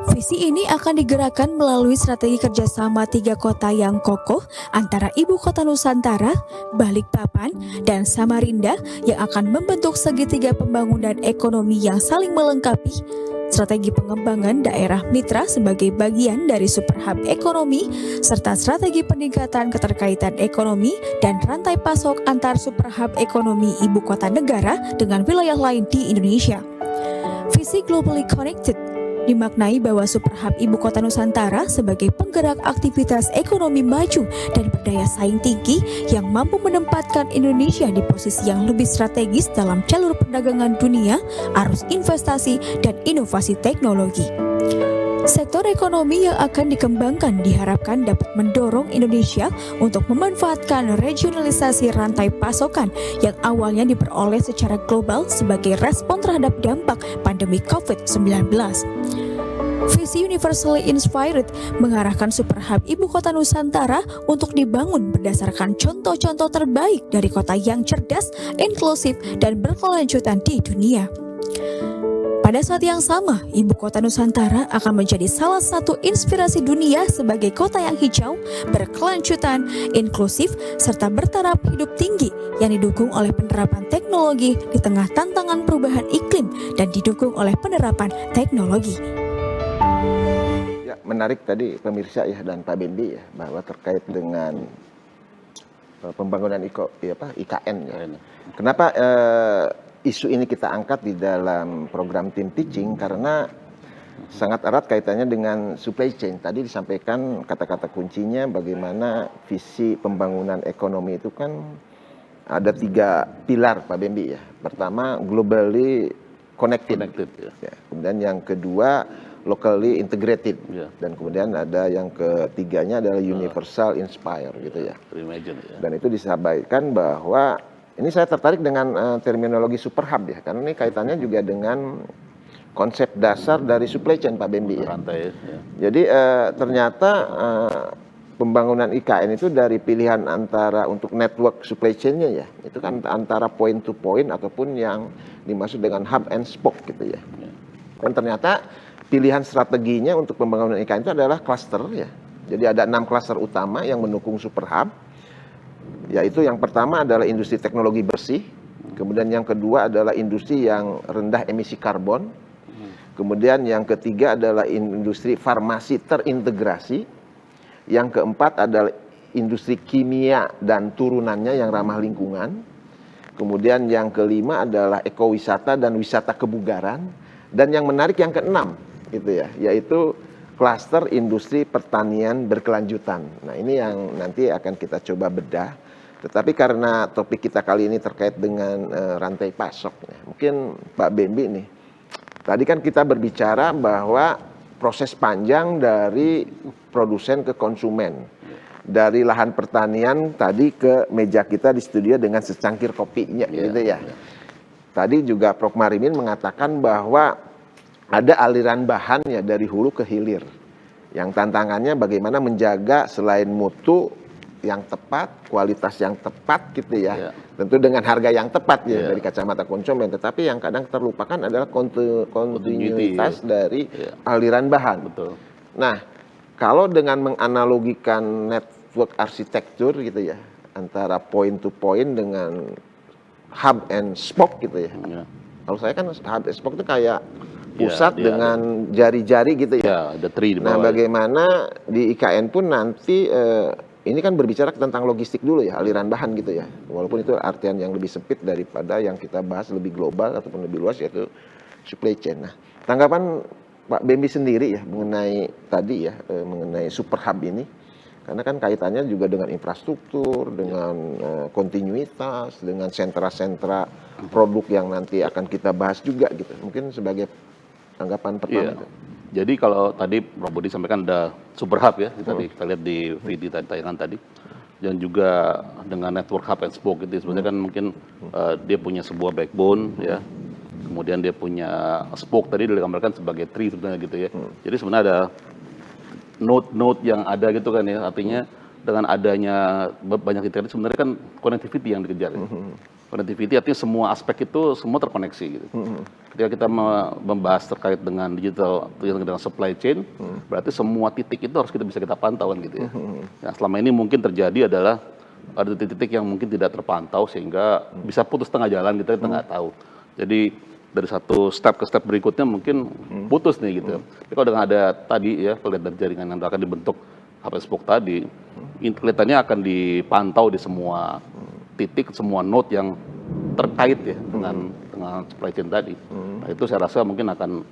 Visi ini akan digerakkan melalui strategi kerjasama 3 kota yang kokoh antara Ibu Kota Nusantara, Balikpapan, dan Samarinda yang akan membentuk segitiga pembangunan ekonomi yang saling melengkapi, strategi pengembangan daerah mitra sebagai bagian dari super hub ekonomi, serta strategi peningkatan keterkaitan ekonomi dan rantai pasok antar super hub ekonomi Ibu Kota Negara dengan wilayah lain di Indonesia. Visi globally connected dimaknai bahwa super hub Ibu Kota Nusantara sebagai penggerak aktivitas ekonomi maju dan berdaya saing tinggi yang mampu menempatkan Indonesia di posisi yang lebih strategis dalam jalur perdagangan dunia, arus investasi, dan inovasi teknologi. Sektor ekonomi yang akan dikembangkan diharapkan dapat mendorong Indonesia untuk memanfaatkan regionalisasi rantai pasokan yang awalnya diperoleh secara global sebagai respon terhadap dampak pandemi COVID-19. Visi Universally Inspired mengarahkan Super Hub Ibu Kota Nusantara untuk dibangun berdasarkan contoh-contoh terbaik dari kota yang cerdas, inklusif, dan berkelanjutan di dunia. Pada saat yang sama, Ibu Kota Nusantara akan menjadi salah satu inspirasi dunia sebagai kota yang hijau, berkelanjutan, inklusif, serta bertaraf hidup tinggi yang didukung oleh penerapan teknologi di tengah tantangan perubahan iklim dan didukung oleh penerapan teknologi. Ya, menarik tadi pemirsa ya dan Pak Bendi ya, bahwa terkait dengan pembangunan IKN ya. Kenapa isu ini kita angkat di dalam program Team Teaching? Karena sangat erat kaitannya dengan supply chain. Tadi disampaikan kata-kata kuncinya bagaimana visi pembangunan ekonomi itu kan ada 3 pilar Pak Bembi ya. Pertama, globally connected. Ya. Kemudian yang kedua, locally integrated. Ya. Dan kemudian ada yang ketiganya adalah universal inspire gitu ya. Imagine, ya. Dan itu disampaikan bahwa ini saya tertarik dengan terminologi super hub ya, karena ini kaitannya juga dengan konsep dasar dari supply chain Pak Bembi ya. Rantai, ya. Jadi ternyata pembangunan IKN itu dari pilihan antara untuk network supply chain-nya ya, itu kan antara point to point ataupun yang dimaksud dengan hub and spoke gitu ya. Dan ternyata pilihan strateginya untuk pembangunan IKN itu adalah cluster ya. Jadi ada 6 cluster utama yang mendukung super hub. Yaitu yang pertama adalah industri teknologi bersih, kemudian yang kedua adalah industri yang rendah emisi karbon, kemudian yang ketiga adalah industri farmasi terintegrasi, yang keempat adalah industri kimia dan turunannya yang ramah lingkungan, kemudian yang kelima adalah ekowisata dan wisata kebugaran, dan yang menarik yang keenam gitu ya, yaitu klaster industri pertanian berkelanjutan. Nah ini yang nanti akan kita coba bedah. Tetapi karena topik kita kali ini terkait dengan rantai pasok, ya, mungkin Pak Bembi nih, tadi kan kita berbicara bahwa proses panjang dari produsen ke konsumen, dari lahan pertanian tadi ke meja kita di studio dengan secangkir kopinya, gitu ya. Tadi juga Prof. Marimin mengatakan bahwa ada aliran bahan ya dari hulu ke hilir, yang tantangannya bagaimana menjaga selain mutu yang tepat, kualitas yang tepat gitu ya. Tentu dengan harga yang tepat ya dari kacamata konsumen, tetapi yang kadang terlupakan adalah kontinuitas dari aliran bahan. Betul. Nah, kalau dengan menganalogikan network arsitektur gitu ya, antara point to point dengan hub and spoke gitu ya. Kalau saya kan hub and spoke itu kayak pusat dengan jari-jari gitu ya. Ada tree di bawah. Nah, bagaimana di IKN pun nanti ini kan berbicara tentang logistik dulu ya, aliran bahan gitu ya. Walaupun itu artian yang lebih sempit daripada yang kita bahas lebih global ataupun lebih luas, yaitu supply chain. Nah, tanggapan Pak Bembi sendiri ya mengenai tadi ya, mengenai super hub ini. Karena kan kaitannya juga dengan infrastruktur, dengan kontinuitas, dengan sentra-sentra produk yang nanti akan kita bahas juga gitu. Mungkin sebagai tanggapan pertama itu. Jadi kalau tadi Prof. Budi sampaikan ada super hub ya, kita lihat di video tayangan tadi, dan juga dengan network hub and spoke itu sebenarnya kan mungkin dia punya sebuah backbone ya, kemudian dia punya spoke tadi digambarkan sebagai tree sebenarnya gitu ya. Jadi sebenarnya ada node-node yang ada gitu kan ya, artinya dengan adanya banyak internet sebenarnya kan connectivity yang dikejar ya. Connectivity artinya semua aspek itu semua terkoneksi gitu. Ketika kita membahas terkait dengan digital, dengan supply chain, berarti semua titik itu harus bisa kita pantau kan gitu ya. Nah, selama ini mungkin terjadi adalah ada titik-titik yang mungkin tidak terpantau sehingga bisa putus tengah jalan kita nggak tahu. Jadi dari satu step ke step berikutnya mungkin putus nih gitu. Tapi kalau dengan ada tadi ya, lihat dari jaringan yang akan dibentuk hub and spoke tadi, kelihatannya akan dipantau di semua titik, semua node yang terkait ya dengan supply chain tadi. Nah, itu saya rasa mungkin akan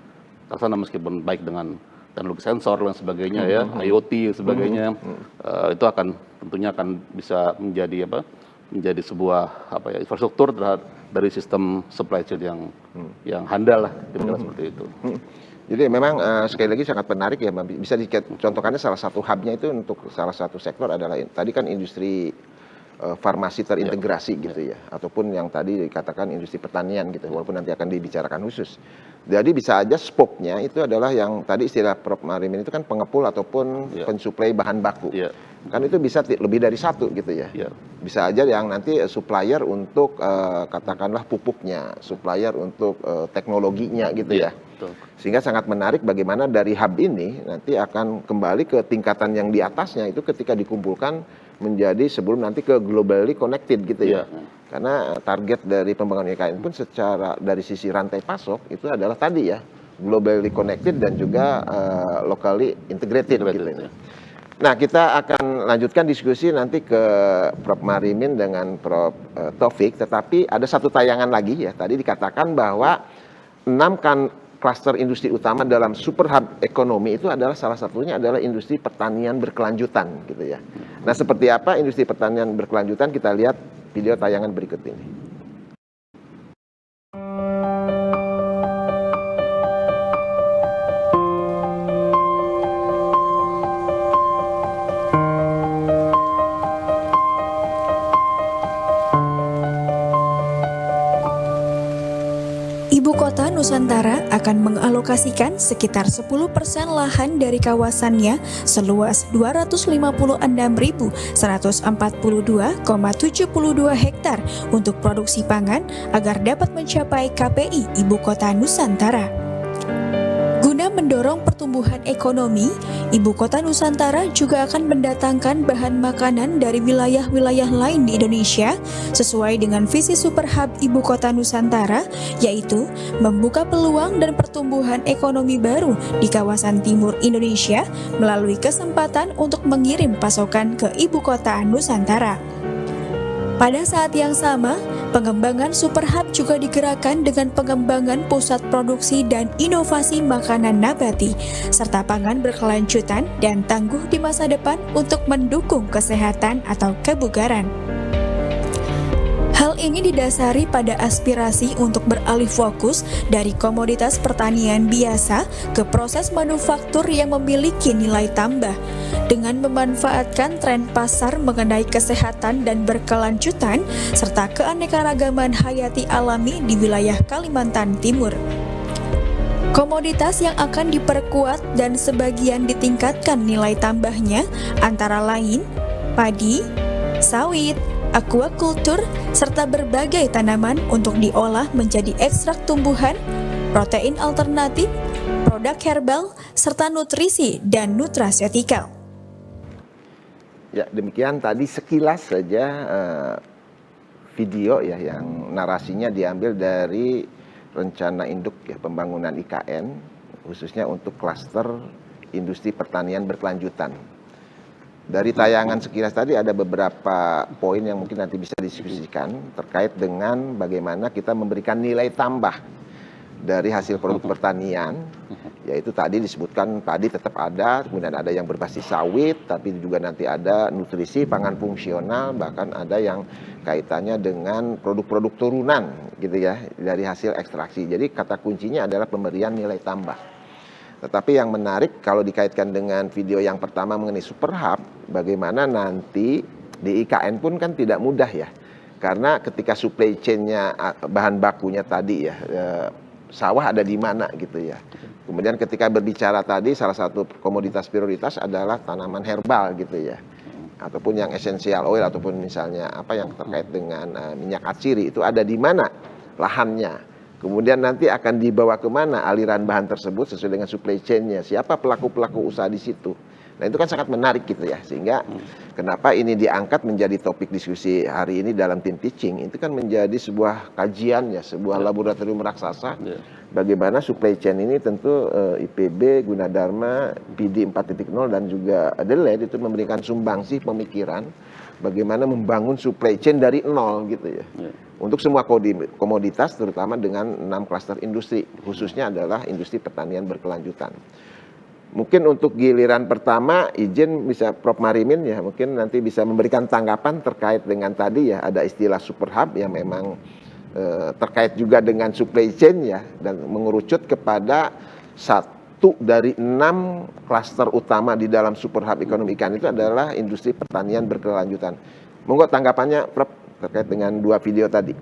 meskipun baik dengan teknologi sensor dan sebagainya ya, IoT dan sebagainya, itu akan tentunya akan bisa menjadi sebuah infrastruktur dari sistem supply chain yang handal lah, kira-kira seperti itu. Jadi memang sekali lagi sangat menarik ya, bisa dicontohkannya salah satu hubnya itu untuk salah satu sektor adalah tadi kan industri farmasi terintegrasi gitu ya, ataupun yang tadi dikatakan industri pertanian gitu, walaupun nanti akan dibicarakan khusus. Jadi bisa aja scope-nya itu adalah yang tadi istilah Prof. Marimin itu kan pengepul ataupun pensuplai bahan baku. Kan itu bisa lebih dari satu gitu ya. Bisa aja yang nanti supplier untuk katakanlah pupuknya, supplier untuk teknologinya gitu ya. Sehingga sangat menarik bagaimana dari hub ini nanti akan kembali ke tingkatan yang di atasnya itu ketika dikumpulkan menjadi sebelum nanti ke globally connected gitu ya. Karena target dari pembangunan IKN pun secara dari sisi rantai pasok itu adalah tadi ya, globally connected dan juga locally integrated gitu ya. Nah, kita akan lanjutkan diskusi nanti ke Prof. Marimin dengan Prof. Taufik, tetapi ada satu tayangan lagi ya. Tadi dikatakan bahwa 6 klaster industri utama dalam super hub ekonomi itu adalah salah satunya adalah industri pertanian berkelanjutan gitu ya. Nah, seperti apa industri pertanian berkelanjutan kita lihat video tayangan berikut ini. Ibu kota Nusantara akan mengalokasikan sekitar 10% lahan dari kawasannya seluas 256.142,72 hektar untuk produksi pangan agar dapat mencapai KPI Ibu Kota Nusantara. Guna mendorong pertumbuhan ekonomi, Ibu Kota Nusantara juga akan mendatangkan bahan makanan dari wilayah-wilayah lain di Indonesia sesuai dengan visi Super Hub Ibu Kota Nusantara, yaitu membuka peluang dan pertumbuhan ekonomi baru di kawasan timur Indonesia melalui kesempatan untuk mengirim pasokan ke Ibu Kota Nusantara. Pada saat yang sama, pengembangan Super Hub juga digerakkan dengan pengembangan pusat produksi dan inovasi makanan nabati, serta pangan berkelanjutan dan tangguh di masa depan untuk mendukung kesehatan atau kebugaran. Hal ini didasari pada aspirasi untuk beralih fokus dari komoditas pertanian biasa ke proses manufaktur yang memiliki nilai tambah, dengan memanfaatkan tren pasar mengenai kesehatan dan berkelanjutan, serta keanekaragaman hayati alami di wilayah Kalimantan Timur. Komoditas yang akan diperkuat dan sebagian ditingkatkan nilai tambahnya antara lain padi, sawit, aquaculture, serta berbagai tanaman untuk diolah menjadi ekstrak tumbuhan, protein alternatif, produk herbal, serta nutrisi dan nutraceutical. Ya, demikian tadi sekilas saja video ya yang narasinya diambil dari rencana induk ya pembangunan IKN khususnya untuk klaster industri pertanian berkelanjutan. Dari tayangan sekilas tadi ada beberapa poin yang mungkin nanti bisa diskusikan terkait dengan bagaimana kita memberikan nilai tambah dari hasil produk pertanian, yaitu tadi disebutkan padi tetap ada, kemudian ada yang berbasis sawit, tapi juga nanti ada nutrisi, pangan fungsional, bahkan ada yang kaitannya dengan produk-produk turunan gitu ya dari hasil ekstraksi. Jadi kata kuncinya adalah pemberian nilai tambah. Tetapi yang menarik kalau dikaitkan dengan video yang pertama mengenai Super Hub, bagaimana nanti di IKN pun kan tidak mudah ya. Karena ketika supply chain-nya bahan bakunya tadi ya, sawah ada di mana gitu ya. Kemudian ketika berbicara tadi salah satu komoditas prioritas adalah tanaman herbal gitu ya. Ataupun yang essential oil ataupun misalnya apa yang terkait dengan minyak atsiri itu ada di mana lahannya. Kemudian nanti akan dibawa kemana aliran bahan tersebut sesuai dengan supply chain-nya. Siapa pelaku-pelaku usaha di situ. Nah itu kan sangat menarik gitu ya. Sehingga kenapa ini diangkat menjadi topik diskusi hari ini dalam tim pitching. Itu kan menjadi sebuah kajian ya, sebuah laboratorium raksasa. Bagaimana supply chain ini tentu IPB, Gunadarma, PD 4.0 dan juga Adelaide itu memberikan sumbangsih pemikiran bagaimana membangun supply chain dari nol gitu ya. Untuk semua komoditas terutama dengan 6 klaster industri, khususnya adalah industri pertanian berkelanjutan. Mungkin untuk giliran pertama izin bisa Prof. Marimin ya, mungkin nanti bisa memberikan tanggapan terkait dengan tadi ya ada istilah Super Hub yang memang terkait juga dengan supply chain ya dan mengerucut kepada satu dari 6 klaster utama di dalam super hub ekonomi ikan itu adalah industri pertanian berkelanjutan. Monggo tanggapannya, Prof, terkait dengan 2 video tadi.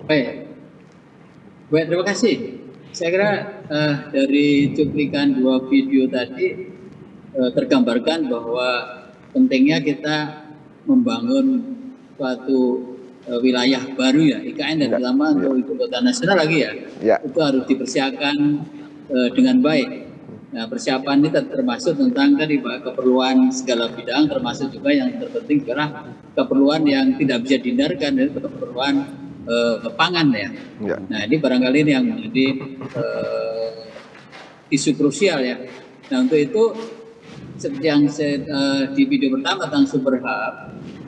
Baik, terima kasih. Saya kira dari cuplikan 2 video tadi tergambarkan bahwa pentingnya kita membangun suatu wilayah baru ya, IKN, dan terutama untuk ibu kota nasional lagi ya. Itu harus dipersiapkan dengan baik. Nah, persiapan ini termasuk tentang tadi Pak, keperluan segala bidang, termasuk juga yang terpenting adalah keperluan yang tidak bisa dihindarkan, yaitu keperluan pangan ya. Nah, ini barangkali ini yang menjadi isu krusial ya. Nah, untuk itu seperti yang di video pertama tentang super hub,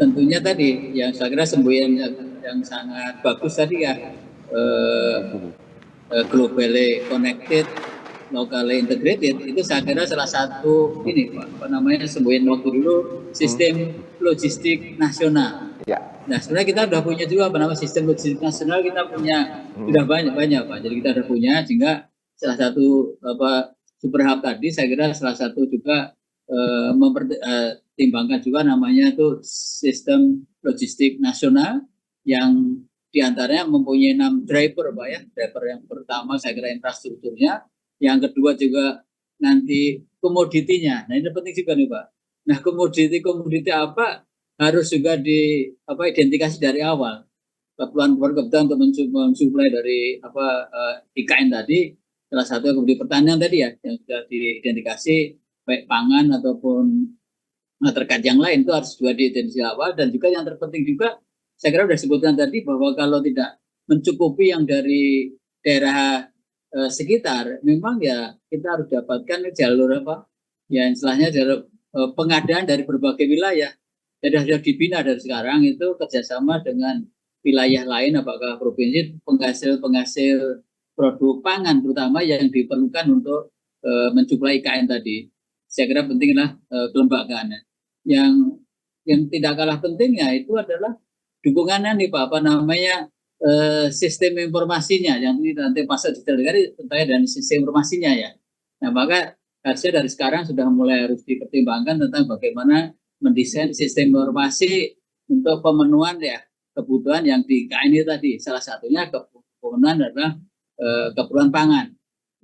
tentunya tadi yang saya kira semboyan yang sangat bagus tadi ya, globally connected, locally integrated, itu saya kira salah satu ini Pak, apa namanya, semboyan waktu dulu sistem logistik nasional. Nah, sebenarnya kita sudah punya juga apa namanya sistem logistik nasional, kita punya sudah banyak Pak. Jadi kita sudah punya, sehingga salah satu apa super hub tadi saya kira salah satu juga mempertimbangkan juga namanya itu sistem logistik nasional yang diantaranya mempunyai 6 driver Pak ya. Driver yang pertama saya kira infrastrukturnya, yang kedua juga nanti komoditinya. Nah, ini penting juga nih Pak. Nah, komoditi apa harus juga identifikasi dari awal. Kebutuhan untuk mensuplai dari IKN tadi, salah satu komoditi pertanian tadi ya, yang sudah diidentifikasi baik pangan ataupun terkait yang lain, itu harus juga diidentifikasi awal. Dan juga yang terpenting juga saya kira sudah disebutkan tadi bahwa kalau tidak mencukupi yang dari daerah sekitar, memang ya kita harus dapatkan jalur ya istilahnya jalur pengadaan dari berbagai wilayah. Jadi sudah dibina dari sekarang itu kerjasama dengan wilayah lain, apakah provinsi penghasil produk pangan terutama yang diperlukan untuk mensuplai IKN tadi. Saya kira pentinglah kelembagaannya. Yang tidak kalah pentingnya itu adalah dukungannya nih Pak, sistem informasinya yang nanti pasal detail tentunya dan sistem informasinya ya. Nah, maka harusnya dari sekarang sudah mulai harus dipertimbangkan tentang bagaimana mendesain sistem informasi untuk pemenuhan ya kebutuhan yang di KN tadi. Salah satunya kebutuhan adalah keperluan pangan.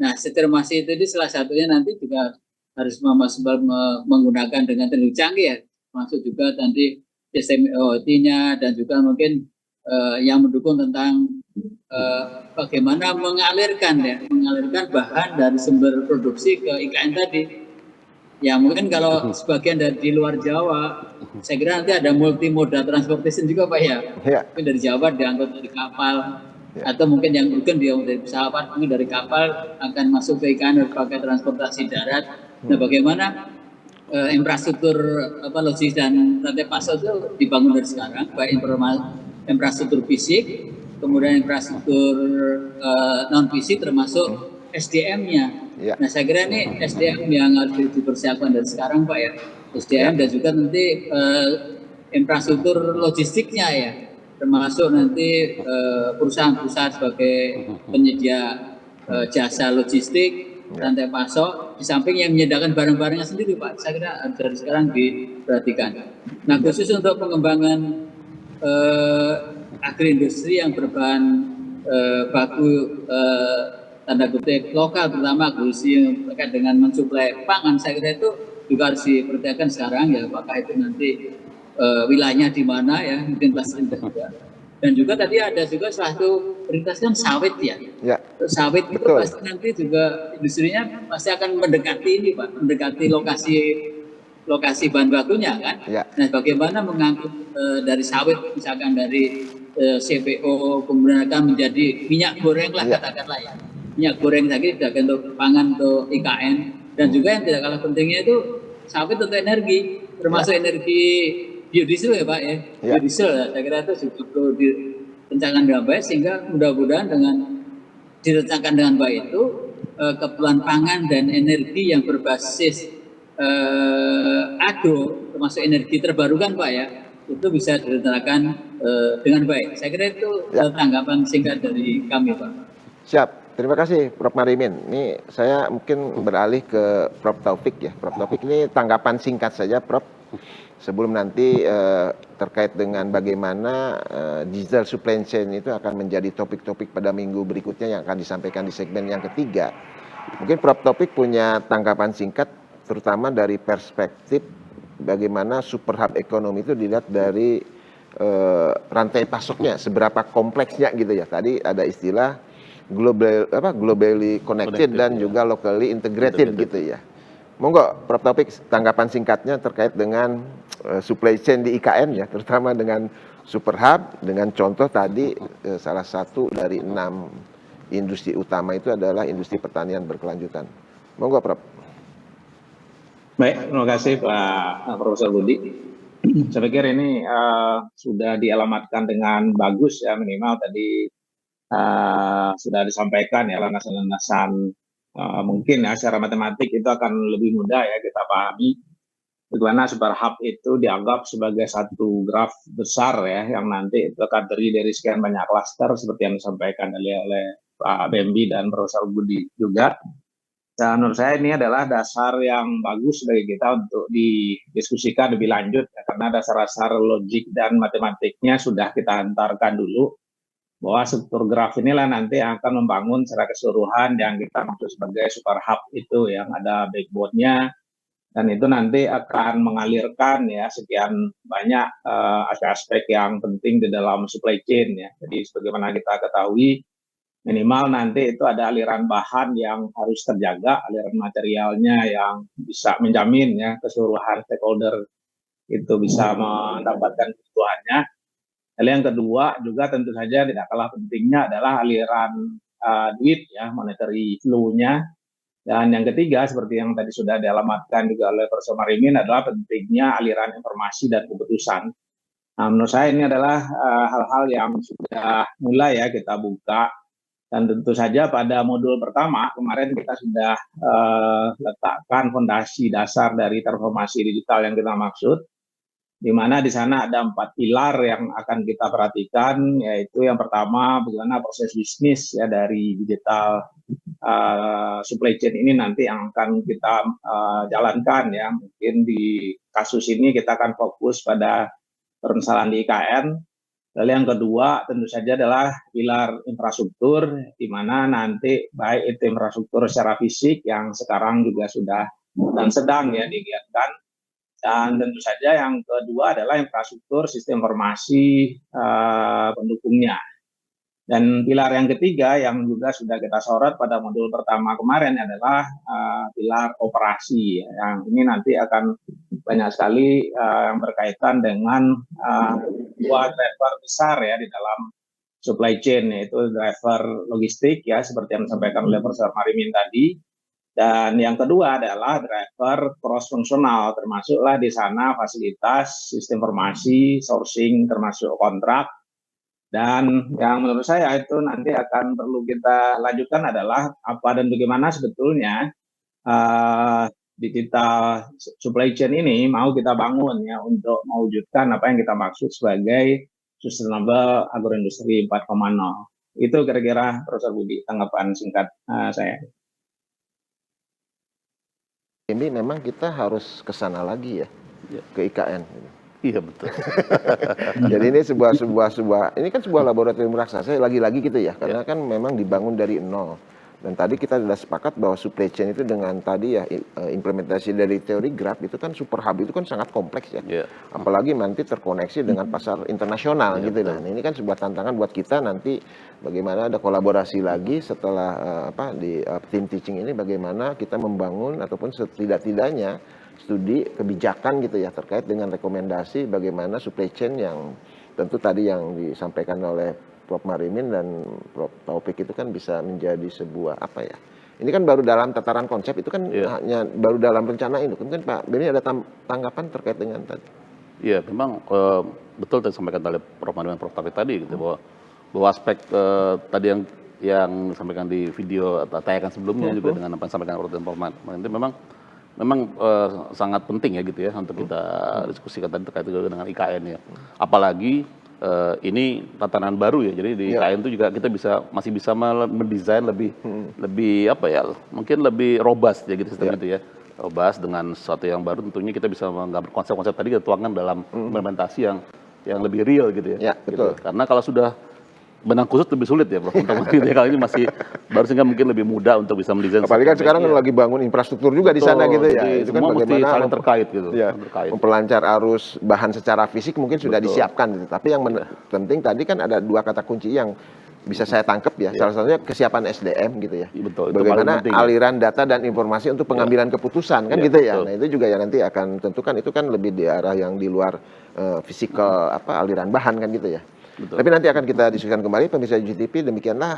Nah, sistem informasi itu salah satunya nanti juga harus menggunakan dengan teknologi canggih ya, masuk juga nanti sistem IoT-nya dan juga mungkin yang mendukung tentang bagaimana mengalirkan bahan dari sumber produksi ke IKN tadi. Ya mungkin kalau sebagian dari luar Jawa, saya kira nanti ada multimoda transportation juga Pak ya. Mungkin dari Jawa diangkut dari kapal, atau mungkin yang dari pesawat, mungkin dari kapal akan masuk ke IKN pakai transportasi darat. Nah, bagaimana infrastruktur logistik dan rantai pasok itu dibangun dari sekarang, baik infrastruktur fisik, kemudian infrastruktur non fisik termasuk SDM-nya. Nah, saya kira ini SDM yang harus dipersiapkan dari sekarang Pak ya, SDM dan juga nanti infrastruktur logistiknya ya, termasuk nanti perusahaan-perusahaan sebagai penyedia jasa logistik, rantai pasok, di samping yang menyediakan barang-barangnya sendiri Pak. Saya kira dari sekarang diperhatikan. Nah, khusus untuk pengembangan agroindustri yang berbahan baku tanda kutip lokal, terutama agroindustri yang terkait dengan mensuplai pangan, saya kira itu juga harus diperhatikan sekarang ya, apakah itu nanti wilayahnya di mana ya, mungkin pasti juga. Dan juga tadi ada juga satu prioritaskan sawit ya. Sawit itu pasti nanti juga industrinya pasti akan mendekati ini Pak, mendekati lokasi bahan bakunya kan. Nah, bagaimana mengangkut dari sawit misalkan dari CPO kemudian akan menjadi minyak goreng lah katakanlah ya. Minyak goreng tadi tidak untuk pangan untuk IKN, dan juga yang tidak kalah pentingnya itu sawit untuk energi, termasuk energi biodiesel ya Pak ya. Biodiesel saya kira itu juga perlu direncanakan dengan baik, sehingga mudah-mudahan dengan direncanakan dengan baik itu kebutuhan pangan dan energi yang berbasis agro, termasuk energi terbarukan Pak ya, itu bisa direncanakan dengan baik. Saya kira itu tanggapan singkat dari kami Pak. Siap. terima kasih Prof. Marimin. Ini saya mungkin beralih ke Prof. Taufik ya. Prof. Taufik, ini tanggapan singkat saja Prof. Sebelum nanti terkait dengan bagaimana digital supply chain itu akan menjadi topik-topik pada minggu berikutnya yang akan disampaikan di segmen yang ketiga. Mungkin Prof. Taufik punya tanggapan singkat terutama dari perspektif bagaimana super hub ekonomi itu dilihat dari rantai pasoknya, seberapa kompleksnya gitu ya. Tadi ada istilah globally connected dan juga locally integrated gitu ya. Monggo Prof. Taufik tanggapan singkatnya terkait dengan supply chain di IKN ya, terutama dengan super hub, dengan contoh tadi salah satu dari 6 industri utama itu adalah industri pertanian berkelanjutan. Monggo Prof. Baik, terima kasih Pak Profesor Budi. Saya pikir ini sudah dialamatkan dengan bagus ya, minimal tadi sudah disampaikan ya landasan-landasan mungkin ya secara matematik itu akan lebih mudah ya kita pahami bagaimana super hub itu dianggap sebagai satu graf besar ya yang nanti itu akan terdiri dari sekian banyak klaster seperti yang disampaikan oleh Pak Bembi dan Profesor Budi juga. Dan menurut saya ini adalah dasar yang bagus bagi kita untuk didiskusikan lebih lanjut ya, karena dasar-dasar logik dan matematiknya sudah kita hantarkan dulu bahwa struktur graf inilah nanti akan membangun secara keseluruhan yang kita maksud sebagai super hub itu yang ada backbone-nya, dan itu nanti akan mengalirkan ya sekian banyak aspek-aspek yang penting di dalam supply chain ya. Jadi sebagaimana kita ketahui minimal nanti itu ada aliran bahan yang harus terjaga, aliran materialnya yang bisa menjamin ya keseluruhan stakeholder itu bisa mendapatkan kebutuhannya. Lalu yang kedua juga tentu saja tidak kalah pentingnya adalah aliran duit ya, monetary flow-nya. Dan yang ketiga seperti yang tadi sudah dialamatkan juga oleh Profesor Marimin adalah pentingnya aliran informasi dan keputusan. Nah, menurut saya ini adalah hal-hal yang sudah mulai ya kita buka, dan tentu saja pada modul pertama kemarin kita sudah letakkan fondasi dasar dari transformasi digital yang kita maksud, di mana di sana ada 4 pilar yang akan kita perhatikan, yaitu yang pertama bagaimana proses bisnis ya dari digital supply chain ini nanti yang akan kita jalankan ya. Mungkin di kasus ini kita akan fokus pada permasalahan di IKN. Lalu yang kedua tentu saja adalah pilar infrastruktur, di mana nanti baik itu infrastruktur secara fisik yang sekarang juga sudah dan sedang ya digiatkan. Dan tentu saja yang kedua adalah infrastruktur sistem informasi pendukungnya. Dan pilar yang ketiga yang juga sudah kita sorot pada modul pertama kemarin adalah pilar operasi. Yang ini nanti akan banyak sekali yang berkaitan dengan dua driver besar ya di dalam supply chain, yaitu driver logistik ya seperti yang disampaikan oleh Profesor Marimin tadi. Dan yang kedua adalah driver cross fungsional, termasuklah di sana fasilitas, sistem informasi, sourcing, termasuk kontrak. Dan yang menurut saya itu nanti akan perlu kita lanjutkan adalah apa dan bagaimana sebetulnya digital supply chain ini mau kita bangun ya untuk mewujudkan apa yang kita maksud sebagai sustainable agroindustri 4.0. Itu kira-kira Profesor Budi tanggapan singkat saya. Ini memang kita harus ke sana lagi ya, ke IKN. Iya betul. Jadi ini ini kan sebuah laboratorium raksasa lagi-lagi gitu ya, karena kan memang dibangun dari nol. Dan tadi kita sudah sepakat bahwa supply chain itu dengan tadi ya implementasi dari teori graph itu kan super hub itu kan sangat kompleks ya. Apalagi nanti terkoneksi dengan pasar internasional gitu. Dan ini kan sebuah tantangan buat kita nanti bagaimana ada kolaborasi lagi setelah di team teaching ini, bagaimana kita membangun ataupun setidak-tidaknya studi kebijakan gitu ya terkait dengan rekomendasi bagaimana supply chain yang tentu tadi yang disampaikan oleh Prof. Marimin dan Prof. Taufik itu kan bisa menjadi sebuah apa ya? Ini kan baru dalam tataran konsep, itu kan hanya baru dalam rencana itu. Mungkin Pak Beni ada tanggapan terkait dengan tadi? Iya, memang betul tadi disampaikan oleh Prof. Marimin dan Prof. Taufik tadi gitu bahwa aspek tadi yang disampaikan di video atau tayangan sebelumnya juga dengan apa yang disampaikan Prof. Marimin itu memang sangat penting ya gitu ya untuk kita diskusikan tadi terkait dengan IKN ya. Apalagi ini tatanan baru ya. Jadi di IKN itu juga kita masih bisa mendesain lebih apa ya? Mungkin lebih robust ya gitu sistem itu ya. Robust dengan sesuatu yang baru, tentunya kita bisa menggambar konsep-konsep tadi kita tuangkan dalam implementasi yang lebih real gitu ya. Betul. Gitu. Karena kalau sudah benang khusus lebih sulit ya Prof. Untuk kali ini masih baru, sehingga mungkin lebih mudah untuk bisa mendesain. Apalagi kan sekarang lagi bangun infrastruktur juga di sana gitu ya. Itu kan bagaimana saling terkait gitu. Memperlancar arus bahan secara fisik mungkin sudah disiapkan gitu. Tapi yang penting tadi kan ada dua kata kunci yang bisa saya tangkap ya. Salah satunya kesiapan SDM gitu ya. Betul. Bagaimana aliran data dan informasi untuk pengambilan keputusan kan gitu ya. Nah itu juga ya nanti akan tentukan itu kan lebih di arah yang di luar fisikal aliran bahan kan gitu ya. Betul. Tapi nanti akan kita diskusikan kembali pemirsa GTV. Demikianlah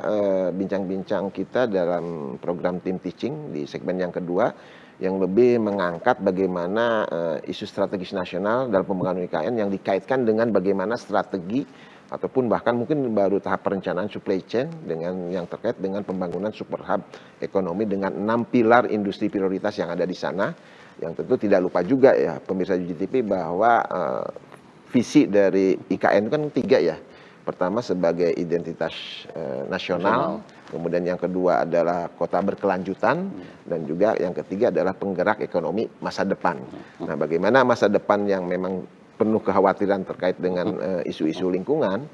bincang-bincang kita dalam program Team Teaching di segmen yang kedua yang lebih mengangkat bagaimana isu strategis nasional dalam pembangunan IKN yang dikaitkan dengan bagaimana strategi ataupun bahkan mungkin baru tahap perencanaan supply chain dengan yang terkait dengan pembangunan super hub ekonomi dengan 6 pilar industri prioritas yang ada di sana. Yang tentu tidak lupa juga ya pemirsa GTV bahwa visi dari IKN kan 3 ya. Pertama sebagai identitas nasional, kemudian yang kedua adalah kota berkelanjutan, dan juga yang ketiga adalah penggerak ekonomi masa depan. Nah, bagaimana masa depan yang memang penuh kekhawatiran terkait dengan isu-isu lingkungan,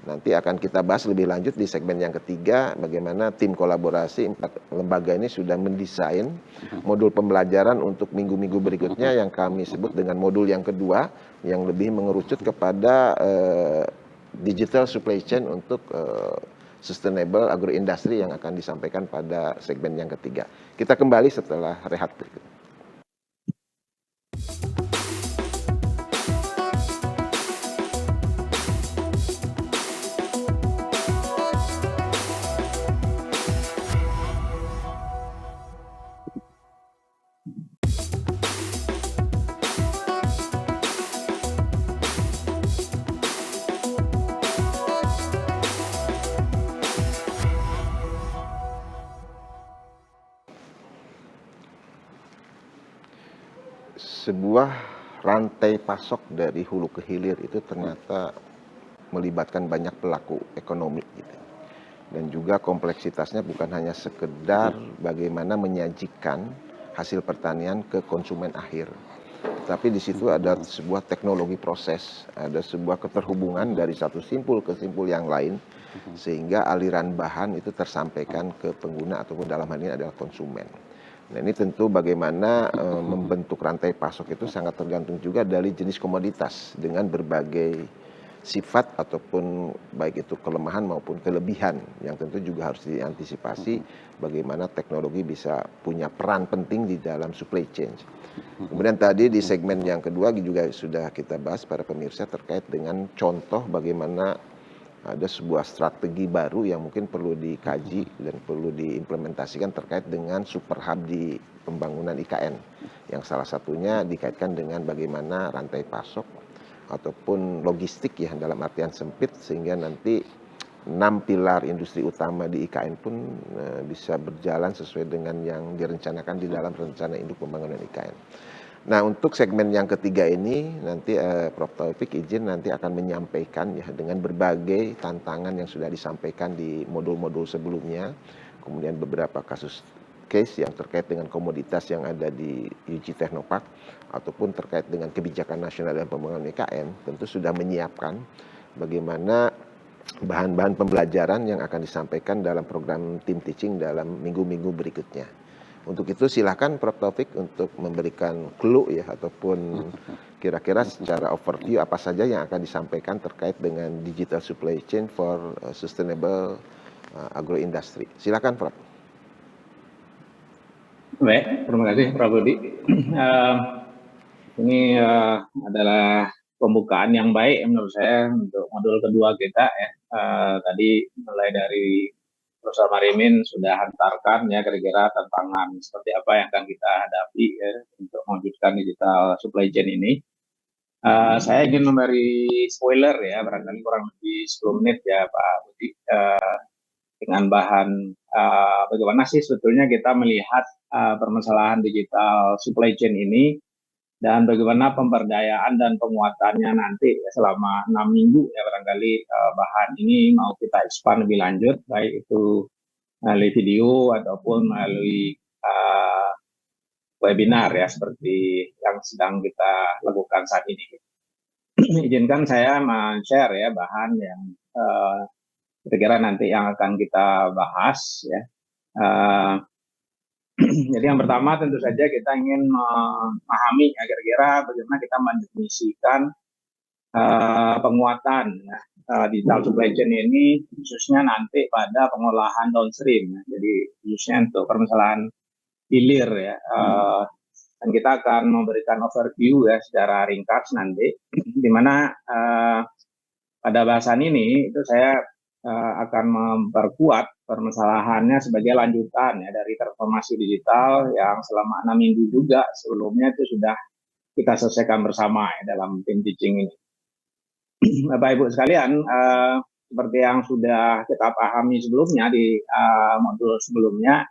nanti akan kita bahas lebih lanjut di segmen yang ketiga, bagaimana tim kolaborasi 4 lembaga ini sudah mendesain modul pembelajaran untuk minggu-minggu berikutnya yang kami sebut dengan modul yang kedua, yang lebih mengerucut kepada digital supply chain untuk sustainable agroindustry yang akan disampaikan pada segmen yang ketiga. Kita kembali setelah rehat berikut. Sebuah rantai pasok dari hulu ke hilir itu ternyata melibatkan banyak pelaku ekonomi gitu. Dan juga kompleksitasnya bukan hanya sekedar bagaimana menyajikan hasil pertanian ke konsumen akhir. Tapi di situ ada sebuah teknologi proses, ada sebuah keterhubungan dari satu simpul ke simpul yang lain sehingga aliran bahan itu tersampaikan ke pengguna ataupun dalam hal ini adalah konsumen. Nah ini tentu bagaimana membentuk rantai pasok itu sangat tergantung juga dari jenis komoditas dengan berbagai sifat ataupun baik itu kelemahan maupun kelebihan yang tentu juga harus diantisipasi bagaimana teknologi bisa punya peran penting di dalam supply chain. Kemudian tadi di segmen yang kedua juga sudah kita bahas para pemirsa terkait dengan contoh bagaimana ada sebuah strategi baru yang mungkin perlu dikaji dan perlu diimplementasikan terkait dengan super hub di pembangunan IKN yang salah satunya dikaitkan dengan bagaimana rantai pasok ataupun logistik ya dalam artian sempit sehingga nanti 6 pilar industri utama di IKN pun bisa berjalan sesuai dengan yang direncanakan di dalam rencana induk pembangunan IKN. Nah untuk segmen yang ketiga ini nanti Prof. Taufik izin nanti akan menyampaikan ya dengan berbagai tantangan yang sudah disampaikan di modul-modul sebelumnya, kemudian beberapa kasus case yang terkait dengan komoditas yang ada di UG Technopark ataupun terkait dengan kebijakan nasional dan pembangunan IKN tentu sudah menyiapkan bagaimana bahan-bahan pembelajaran yang akan disampaikan dalam program Team Teaching dalam minggu-minggu berikutnya. Untuk itu silakan Prof. Taufik untuk memberikan clue ya ataupun kira-kira secara overview apa saja yang akan disampaikan terkait dengan digital supply chain for sustainable agroindustry. Silakan Prof. Baik, terima kasih Prof. Budi. Ini adalah pembukaan yang baik menurut saya untuk modul kedua kita ya. Tadi mulai dari Profesor Marimin sudah hantarkan ya kira-kira tantangan seperti apa yang akan kita hadapi ya untuk mewujudkan digital supply chain ini. Saya ingin memberi spoiler ya, barangkali kurang lebih 10 menit ya Pak Budi, dengan bahan bagaimana sih sebetulnya kita melihat permasalahan digital supply chain ini dan bagaimana pemberdayaan dan penguatannya nanti selama 6 minggu ya, barangkali bahan ini mau kita expand lebih lanjut, baik itu melalui video ataupun melalui webinar ya, seperti yang sedang kita lakukan saat ini. Izinkan saya men-share ya bahan yang kira-kira nanti yang akan kita bahas ya. Jadi yang pertama tentu saja kita ingin memahami ya, kira-kira bagaimana kita mendefinisikan penguatan ya, digital supply chain ini, khususnya nanti pada pengolahan downstream ya. Jadi khususnya untuk permasalahan hilir ya. Dan kita akan memberikan overview ya secara ringkas nanti, di mana pada bahasan ini itu saya akan memperkuat permasalahannya sebagai lanjutan ya dari transformasi digital yang selama 6 minggu juga sebelumnya itu sudah kita selesaikan bersama ya dalam tim teaching ini. Bapak Ibu sekalian, seperti yang sudah kita pahami sebelumnya di modul sebelumnya,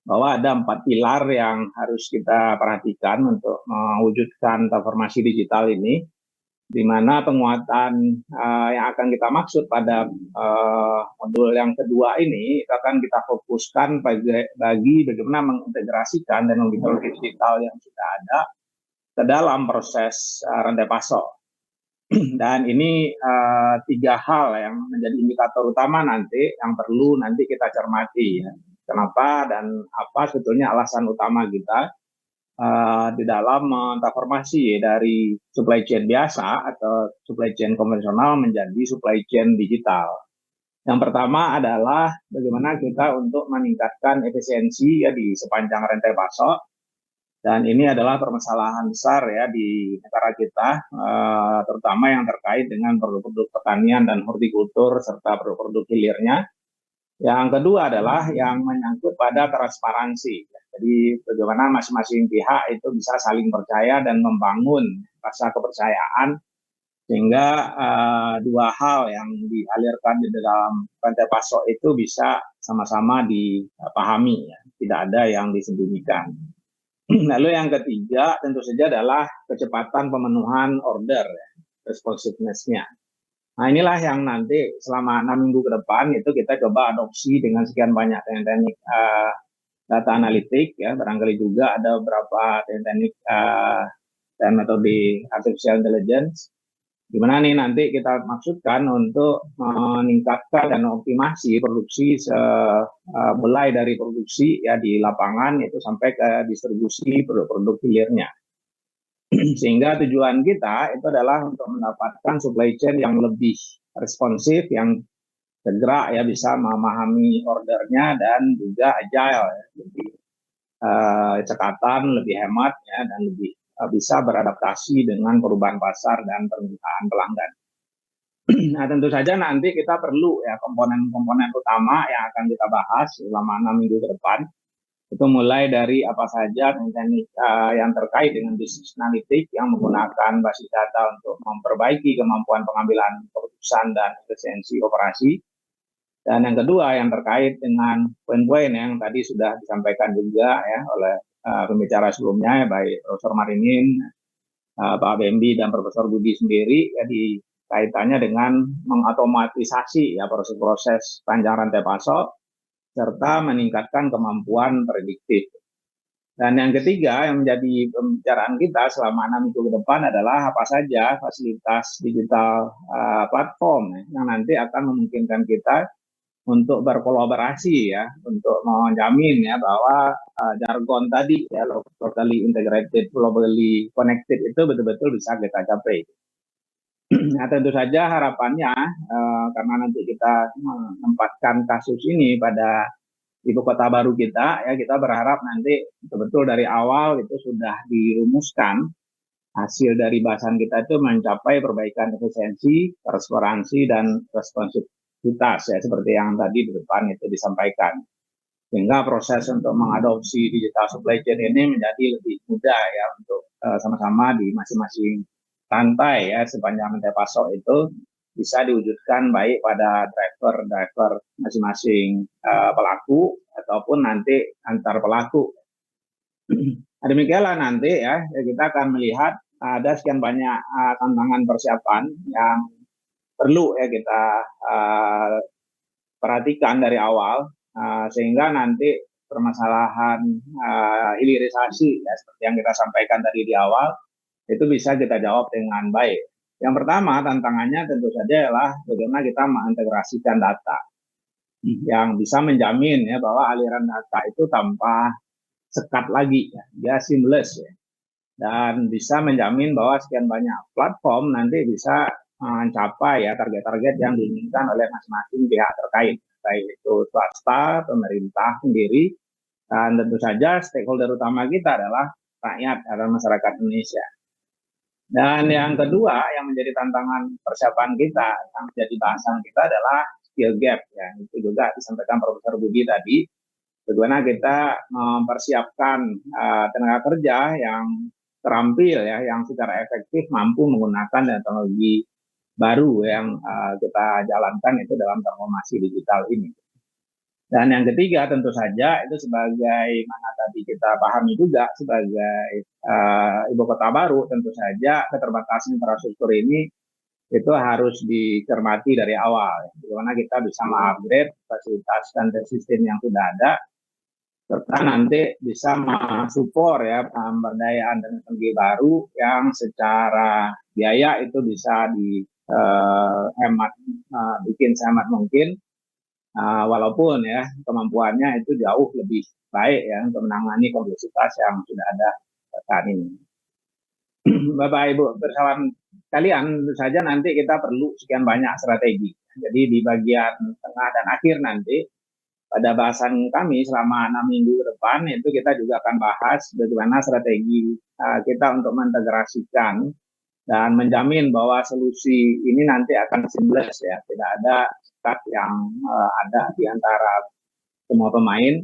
bahwa ada 4 pilar yang harus kita perhatikan untuk mewujudkan transformasi digital ini, di mana penguatan yang akan kita maksud pada modul yang kedua ini akan kita fokuskan bagi bagaimana mengintegrasikan teknologi digital yang sudah ada ke dalam proses rantai pasok. Dan ini 3 hal yang menjadi indikator utama nanti yang perlu nanti kita cermati ya. Kenapa dan apa sebetulnya alasan utama kita di dalam transformasi dari supply chain biasa atau supply chain konvensional menjadi supply chain digital. Yang pertama adalah bagaimana kita untuk meningkatkan efisiensi ya di sepanjang rantai pasok, dan ini adalah permasalahan besar ya di negara kita, terutama yang terkait dengan produk-produk pertanian dan hortikultur serta produk-produk hilirnya. Yang kedua adalah yang menyangkut pada transparansi. Jadi bagaimana masing-masing pihak itu bisa saling percaya dan membangun rasa kepercayaan, sehingga 2 hal yang dialirkan di dalam rantai pasok itu bisa sama-sama dipahami ya, tidak ada yang disembunyikan. Lalu yang ketiga tentu saja adalah kecepatan pemenuhan order ya, responsiveness-nya. Nah inilah yang nanti selama 6 minggu ke depan itu kita coba adopsi dengan sekian banyak teknik data analitik ya, barangkali juga ada beberapa teknik dan metode artificial intelligence, di mana nih nanti kita maksudkan untuk meningkatkan dan optimasi produksi mulai dari produksi ya di lapangan itu sampai ke distribusi produk-produk hilirnya. Sehingga tujuan kita itu adalah untuk mendapatkan supply chain yang lebih responsif, yang segera ya bisa memahami ordernya dan juga agile ya, lebih cekatan, lebih hemat ya, dan lebih bisa beradaptasi dengan perubahan pasar dan permintaan pelanggan. Nah tentu saja nanti kita perlu ya komponen-komponen utama yang akan kita bahas selama 6 minggu ke depan. Itu mulai dari apa saja teknik yang terkait dengan business analytics yang menggunakan basis data untuk memperbaiki kemampuan pengambilan keputusan dan efisiensi operasi. Dan yang kedua yang terkait dengan poin-poin yang tadi sudah disampaikan juga ya oleh pembicara sebelumnya ya, baik Profesor Marinin, Pak Bembi dan Profesor Budi sendiri ya, di kaitannya dengan mengotomatisasi ya proses-proses panjang rantai pasok serta meningkatkan kemampuan prediktif. Dan yang ketiga yang menjadi pembicaraan kita selama 6 minggu ke depan adalah apa saja fasilitas digital platform ya, yang nanti akan memungkinkan kita untuk berkolaborasi ya, untuk menjamin ya bahwa jargon tadi ya, locally integrated, globally connected itu betul-betul bisa kita capai. Nah tentu saja harapannya karena nanti kita menempatkan kasus ini pada ibu kota baru kita ya, kita berharap nanti betul-betul dari awal itu sudah dirumuskan hasil dari bahasan kita itu mencapai perbaikan efisiensi, transparansi dan responsivitas ya, seperti yang tadi di depan itu disampaikan, sehingga proses untuk mengadopsi digital supply chain ini menjadi lebih mudah ya untuk sama-sama di masing-masing rantai ya sepanjang rantai pasok itu bisa diwujudkan baik pada driver masing-masing pelaku ataupun nanti antar pelaku. Nah, demikianlah nanti ya kita akan melihat ada sekian banyak tantangan persiapan yang perlu ya kita perhatikan dari awal sehingga nanti permasalahan hilirisasi ya seperti yang kita sampaikan tadi di awal itu bisa kita jawab dengan baik. Yang pertama tantangannya tentu saja adalah bagaimana kita mengintegrasikan data yang bisa menjamin ya bahwa aliran data itu tanpa sekat lagi ya, dia seamless ya. Dan bisa menjamin bahwa sekian banyak platform nanti bisa mencapai ya target-target yang diinginkan oleh masing-masing pihak terkait, baik itu swasta, pemerintah sendiri, dan tentu saja stakeholder utama kita adalah rakyat atau masyarakat Indonesia. Dan yang kedua yang menjadi tantangan persiapan kita, yang menjadi bahasan kita adalah skill gap ya. Itu juga disampaikan Profesor Budi tadi, bagaimana kita mempersiapkan tenaga kerja yang terampil ya, yang secara efektif mampu menggunakan teknologi baru yang kita jalankan itu dalam transformasi digital ini. Dan yang ketiga tentu saja itu sebagai mana tadi kita pahami juga sebagai ibu kota baru, tentu saja keterbatasan infrastruktur ini itu harus dicermati dari awal. Bagaimana kita bisa mengupgrade fasilitas dan sistem yang sudah ada, serta nanti bisa mensupport ya pemberdayaan teknologi baru yang secara biaya itu bisa dihemat, bikin sehemat mungkin. Walaupun ya kemampuannya itu jauh lebih baik ya untuk menangani kompleksitas yang sudah ada saat ini. Bapak Ibu bersama kalian, tentu saja nanti kita perlu sekian banyak strategi. Jadi di bagian tengah dan akhir nanti pada bahasan kami selama 6 minggu ke depan itu kita juga akan bahas bagaimana strategi kita untuk mengintegrasikan dan menjamin bahwa solusi ini nanti akan seamless ya, tidak ada sekat yang ada di antara semua pemain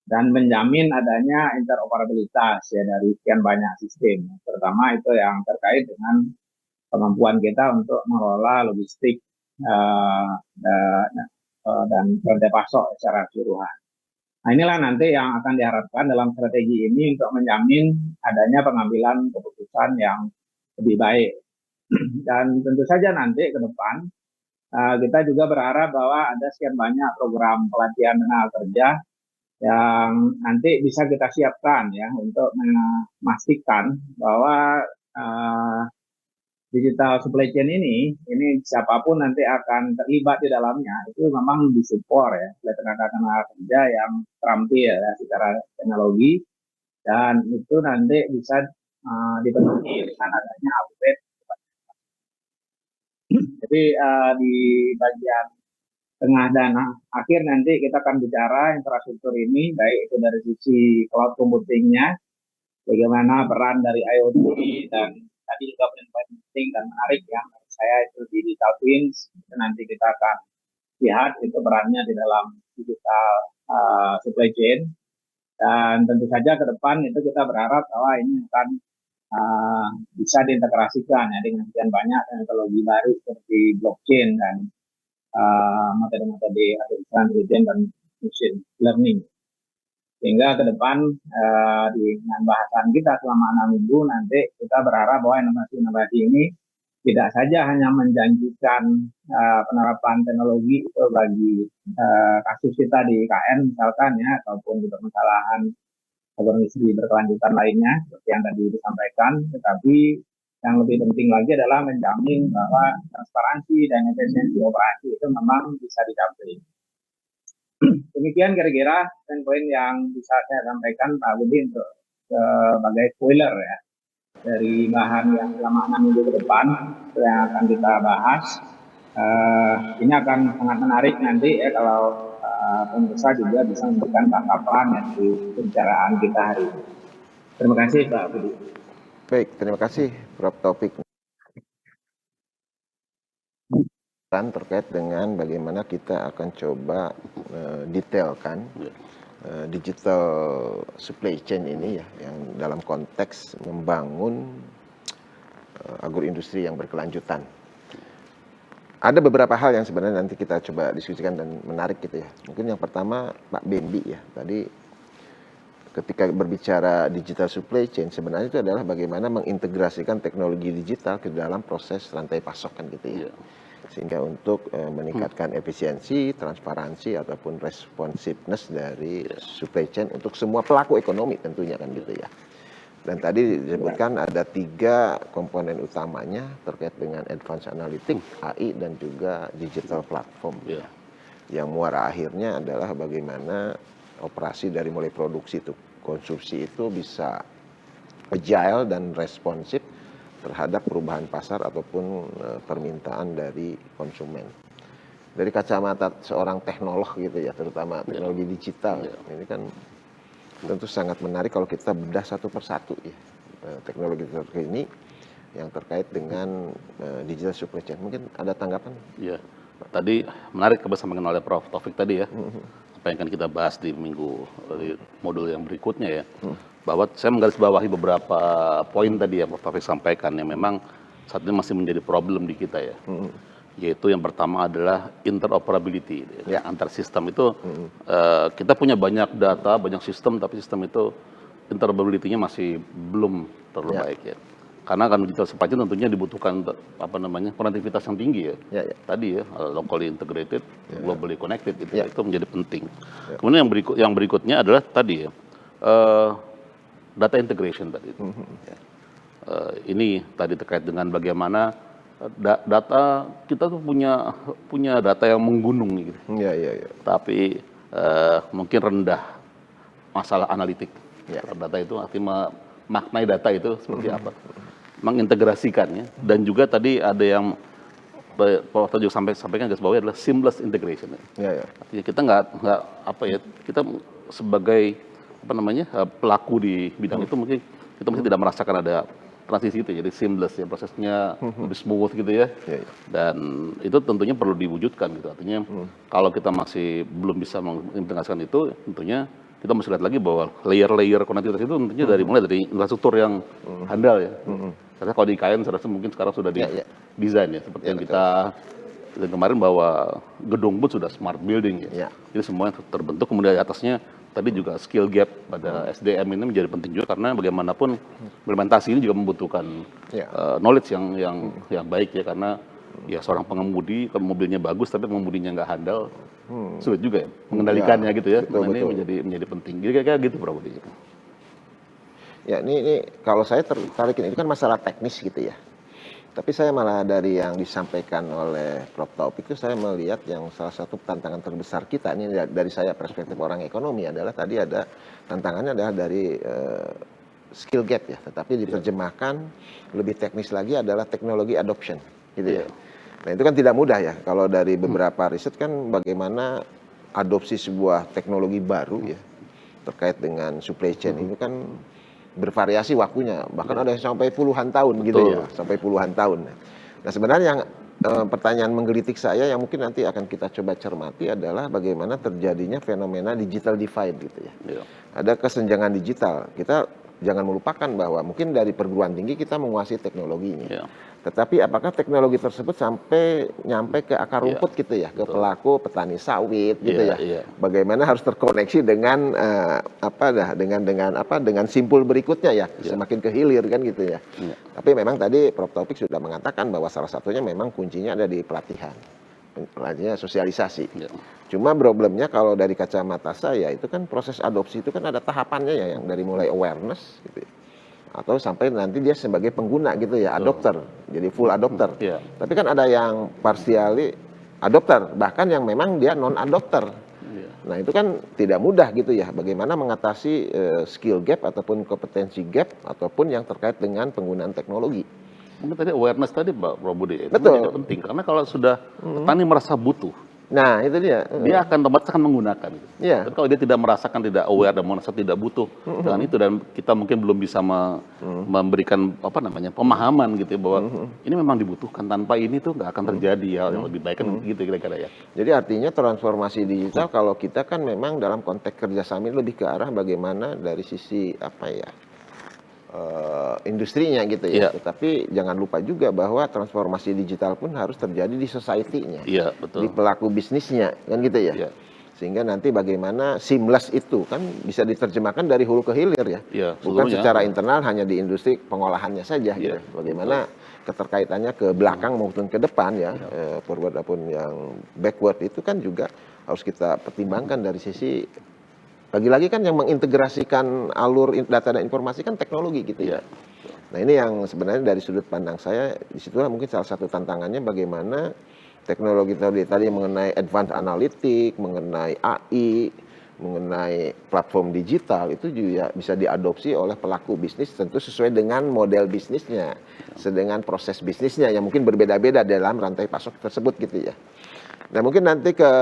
dan menjamin adanya interoperabilitas ya dari sekian banyak sistem, terutama itu yang terkait dengan kemampuan kita untuk mengelola logistik dan rantai pasok secara keseluruhan. Nah inilah nanti yang akan diharapkan dalam strategi ini untuk menjamin adanya pengambilan keputusan yang lebih baik. Dan tentu saja nanti ke depan kita juga berharap bahwa ada sekian banyak program pelatihan tenaga kerja yang nanti bisa kita siapkan ya untuk memastikan bahwa digital supply chain ini siapapun nanti akan terlibat di dalamnya itu memang disupport ya oleh tenaga kerja yang terampil ya secara teknologi, dan itu nanti bisa dipenuhi dengan adanya upgrade. Jadi di bagian tengah dan akhir nanti kita akan bicara infrastruktur ini, baik itu dari sisi cloud computingnya, bagaimana peran dari IoT, dan tadi juga penting dan menarik ya menurut saya itu digital twins. Itu nanti kita akan lihat itu perannya di dalam digital supply chain, dan tentu saja ke depan itu kita berharap bahwa ini akan bisa diintegrasikan ya dengan sekian banyak teknologi baru seperti blockchain dan metode-metode artificial intelligence dan machine learning. Sehingga ke depan dengan bahasan kita selama 6 minggu nanti kita berharap bahwa inovasi-inovasi ini tidak saja hanya menjanjikan penerapan teknologi itu bagi kasus kita di IKN misalkan ya, ataupun di permasalahan industri berkelanjutan lainnya seperti yang tadi disampaikan, tetapi yang lebih penting lagi adalah menjamin bahwa transparansi dan efisiensi operasi itu memang bisa dicapai. Demikian kira-kira poin yang bisa saya sampaikan Pak Budi untuk sebagai spoiler ya dari bahan yang selama 6 minggu ke depan yang akan kita bahas. Ini akan sangat menarik nanti ya kalau pemirsa juga bisa memberikan tanggapan dari pembicaraan kita hari ini. Terima kasih Pak Budi. Baik, terima kasih Prof. Taufik. Terkait dengan bagaimana kita akan coba detailkan digital supply chain ini ya, yang dalam konteks membangun agroindustri yang berkelanjutan. Ada beberapa hal yang sebenarnya nanti kita coba diskusikan dan menarik gitu ya. Mungkin yang pertama Pak Bendi ya, tadi ketika berbicara digital supply chain sebenarnya itu adalah bagaimana mengintegrasikan teknologi digital ke dalam proses rantai pasokan gitu ya. Sehingga untuk meningkatkan efisiensi, transparansi ataupun responsiveness dari supply chain untuk semua pelaku ekonomi tentunya kan gitu ya. Dan tadi disebutkan ada 3 komponen utamanya terkait dengan advanced analytics, AI dan juga digital platform. Yang muara akhirnya adalah bagaimana operasi dari mulai produksi itu konsumsi itu bisa agile dan responsif terhadap perubahan pasar ataupun permintaan dari konsumen. Dari kacamata seorang teknolog gitu ya, terutama teknologi digital, ini kan tentu sangat menarik kalau kita bedah satu persatu ya teknologi terkini yang terkait dengan digital supply chain. Mungkin ada tanggapan? Iya, tadi menarik kebersamaan oleh Prof. Taufik tadi ya, apa yang akan kita bahas di modul yang berikutnya ya. Bahwa saya menggarisbawahi beberapa poin tadi yang Prof. Taufik sampaikan yang memang saat ini masih menjadi problem di kita ya. Yaitu yang pertama adalah interoperability. Antar sistem itu kita punya banyak data, banyak sistem, tapi sistem itu interoperability-nya masih belum terlalu baik ya. Karena kan digital supply chain tentunya dibutuhkan konektivitas yang tinggi ya. Tadi ya, locally integrated, globally connected itu menjadi penting. Kemudian yang berikutnya adalah tadi ya. Data integration tadi. Ini tadi terkait dengan bagaimana data kita tuh punya data yang menggunung gitu. Tapi mungkin rendah masalah analitik. Data itu artinya maknai data itu seperti apa, mengintegrasikannya, dan juga tadi ada yang Pak juga sampaikan garis bawahnya adalah seamless integration. Artinya kita nggak kita sebagai pelaku di bidang itu mungkin kita masih tidak merasakan ada transisi itu, jadi seamless ya, prosesnya lebih smooth gitu ya. Dan itu tentunya perlu diwujudkan gitu. Artinya kalau kita masih belum bisa mengintegrasikan itu, tentunya kita mesti lihat lagi bahwa layer-layer konektivitas itu tentunya mulai dari infrastruktur yang handal ya. Karena kalau di IKN saya rasa mungkin sekarang sudah didesain ya, seperti yang kita kemarin bahwa gedung pun sudah smart building ya. Jadi semuanya terbentuk, kemudian di atasnya tadi juga skill gap pada SDM ini menjadi penting juga, karena bagaimanapun implementasi ini juga membutuhkan knowledge yang baik ya, karena ya seorang pengemudi kalau mobilnya bagus tapi pengemudinya nggak handal sulit juga ya mengendalikannya gitu ya. Ini menjadi penting. Jadi kayak gitu Bro Budi. Ya ini kalau saya tertarik ini kan masalah teknis gitu ya. Tapi saya malah dari yang disampaikan oleh Prof. Taufik itu saya melihat yang salah satu tantangan terbesar kita ini dari saya perspektif orang ekonomi adalah tadi ada tantangannya adalah dari skill gap ya, tetapi diterjemahkan lebih teknis lagi adalah teknologi adoption gitu ya. Nah itu kan tidak mudah ya, kalau dari beberapa riset kan bagaimana adopsi sebuah teknologi baru ya terkait dengan supply chain itu kan bervariasi waktunya, bahkan ada yang sampai puluhan tahun gitu ya, sampai puluhan tahun. Nah sebenarnya yang pertanyaan menggelitik saya yang mungkin nanti akan kita coba cermati adalah bagaimana terjadinya fenomena digital divide gitu ya. Ada kesenjangan digital. Kita jangan melupakan bahwa mungkin dari perguruan tinggi kita menguasai teknologinya. Tetapi apakah teknologi tersebut nyampe ke akar rumput gitu ya, ke pelaku petani sawit gitu ya. Bagaimana harus terkoneksi dengan dengan simpul berikutnya ya, semakin ke hilir kan gitu ya. Tapi memang tadi Prof. Taufik sudah mengatakan bahwa salah satunya memang kuncinya ada di pelatihan. Sosialisasi. Cuma problemnya kalau dari kacamata saya itu kan proses adopsi itu kan ada tahapannya ya, yang dari mulai awareness gitu ya, atau sampai nanti dia sebagai pengguna gitu ya, adopter, jadi full adopter. Tapi kan ada yang partially adopter, bahkan yang memang dia non adopter. Nah itu kan tidak mudah gitu ya, bagaimana mengatasi skill gap ataupun kompetensi gap ataupun yang terkait dengan penggunaan teknologi. Mungkin tadi awareness tadi Pak Budi itu menjadi penting, karena kalau sudah petani merasa butuh, nah itu dia akan otomatis akan menggunakan. Tapi kalau dia tidak merasakan, tidak aware dan merasa tidak butuh dengan itu, dan kita mungkin belum bisa memberikan pemahaman gitu ya, bahwa ini memang dibutuhkan, tanpa ini tuh nggak akan terjadi hal yang lebih baik kan gitu kira-kira ya. Jadi artinya transformasi digital kalau kita kan memang dalam konteks kerjasama ini lebih ke arah bagaimana dari sisi industrinya gitu ya. Tetapi jangan lupa juga bahwa transformasi digital pun harus terjadi di society-nya, di pelaku bisnisnya kan gitu ya. Sehingga nanti bagaimana seamless itu kan bisa diterjemahkan dari hulu ke hilir ya. Iya, Bukan seluruhnya. secara internal hanya di industri pengolahannya saja gitu. Iya, Bagaimana keterkaitannya ke belakang maupun ke depan ya, forward ataupun yang backward itu kan juga harus kita pertimbangkan dari sisi lagi-lagi kan yang mengintegrasikan alur data dan informasi kan teknologi gitu ya. Nah ini yang sebenarnya dari sudut pandang saya, disitulah mungkin salah satu tantangannya bagaimana teknologi tadi mengenai advanced analytic, mengenai AI, mengenai platform digital itu juga bisa diadopsi oleh pelaku bisnis tentu sesuai dengan model bisnisnya, dengan proses bisnisnya yang mungkin berbeda-beda dalam rantai pasok tersebut gitu ya. Nah mungkin nanti ke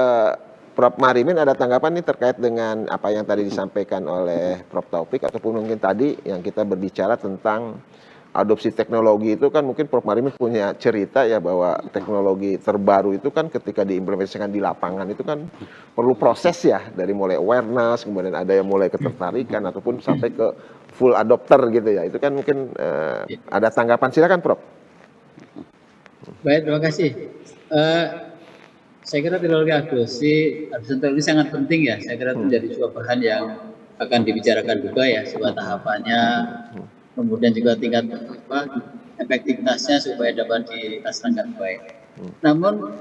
Prof. Marimin ada tanggapan nih terkait dengan apa yang tadi disampaikan oleh Prof. Taufik ataupun mungkin tadi yang kita berbicara tentang adopsi teknologi itu kan mungkin Prof. Marimin punya cerita ya bahwa teknologi terbaru itu kan ketika diimplementasikan di lapangan itu kan perlu proses ya dari mulai awareness kemudian ada yang mulai ketertarikan ataupun sampai ke full adopter gitu ya. Itu kan mungkin ada tanggapan, silakan Prof. Baik, terima kasih. Saya kira teknologi adopsi teknologi sangat penting ya. Saya kira itu menjadi sebuah bahan yang akan dibicarakan juga ya, sebuah tahapannya, kemudian juga tingkat efektivitasnya supaya dapat dilaksanakan baik. Namun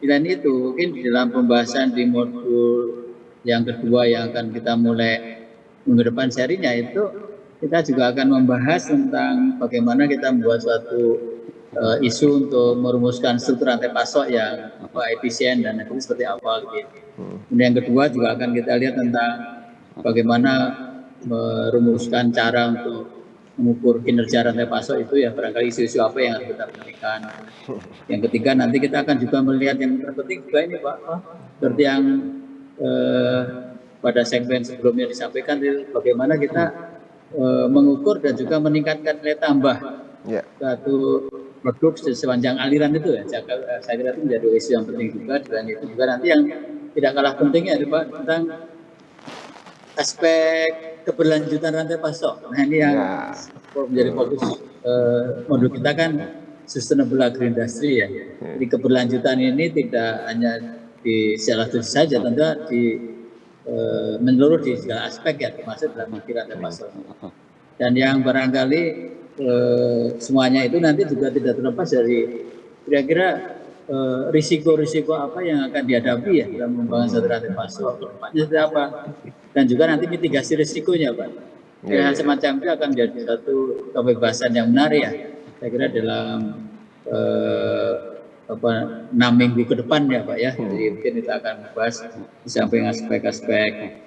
selain itu mungkin di dalam pembahasan di modul yang kedua yang akan kita mulai minggu depan serinya itu kita juga akan membahas tentang bagaimana kita membuat suatu isu untuk merumuskan struktur rantai pasok yang efisien dan efektif seperti apa gitu. Kemudian yang kedua juga akan kita lihat tentang bagaimana merumuskan cara untuk mengukur kinerja rantai pasok itu ya, barangkali isu-isu apa yang harus kita perhatikan. Yang ketiga nanti kita akan juga melihat yang terpenting juga ini Pak, seperti yang pada segmen sebelumnya disampaikan bagaimana kita mengukur dan juga meningkatkan nilai tambah satu produk sepanjang aliran itu ya. Saya kira itu menjadi isu yang penting juga. Dan itu juga nanti yang tidak kalah pentingnya Pak, tentang aspek keberlanjutan rantai pasok. Nah ini yang menjadi fokus modul kita kan sustainable agri industry ya. Jadi keberlanjutan ini tidak hanya di salah satu saja, tentu di menyeluruh di segala aspek ya, termasuk dalam rantai pasok. Dan yang barangkali semuanya itu nanti juga tidak terlepas dari kira-kira risiko-risiko apa yang akan dihadapi ya dalam membangun satu rantai pasok, kedepannya seperti apa, dan juga nanti mitigasi risikonya Pak. Hal semacam itu akan menjadi satu pembahasan yang menarik ya. Saya kira dalam 6 minggu ke depan ya Pak ya. Jadi mungkin kita akan membahas di samping aspek-aspek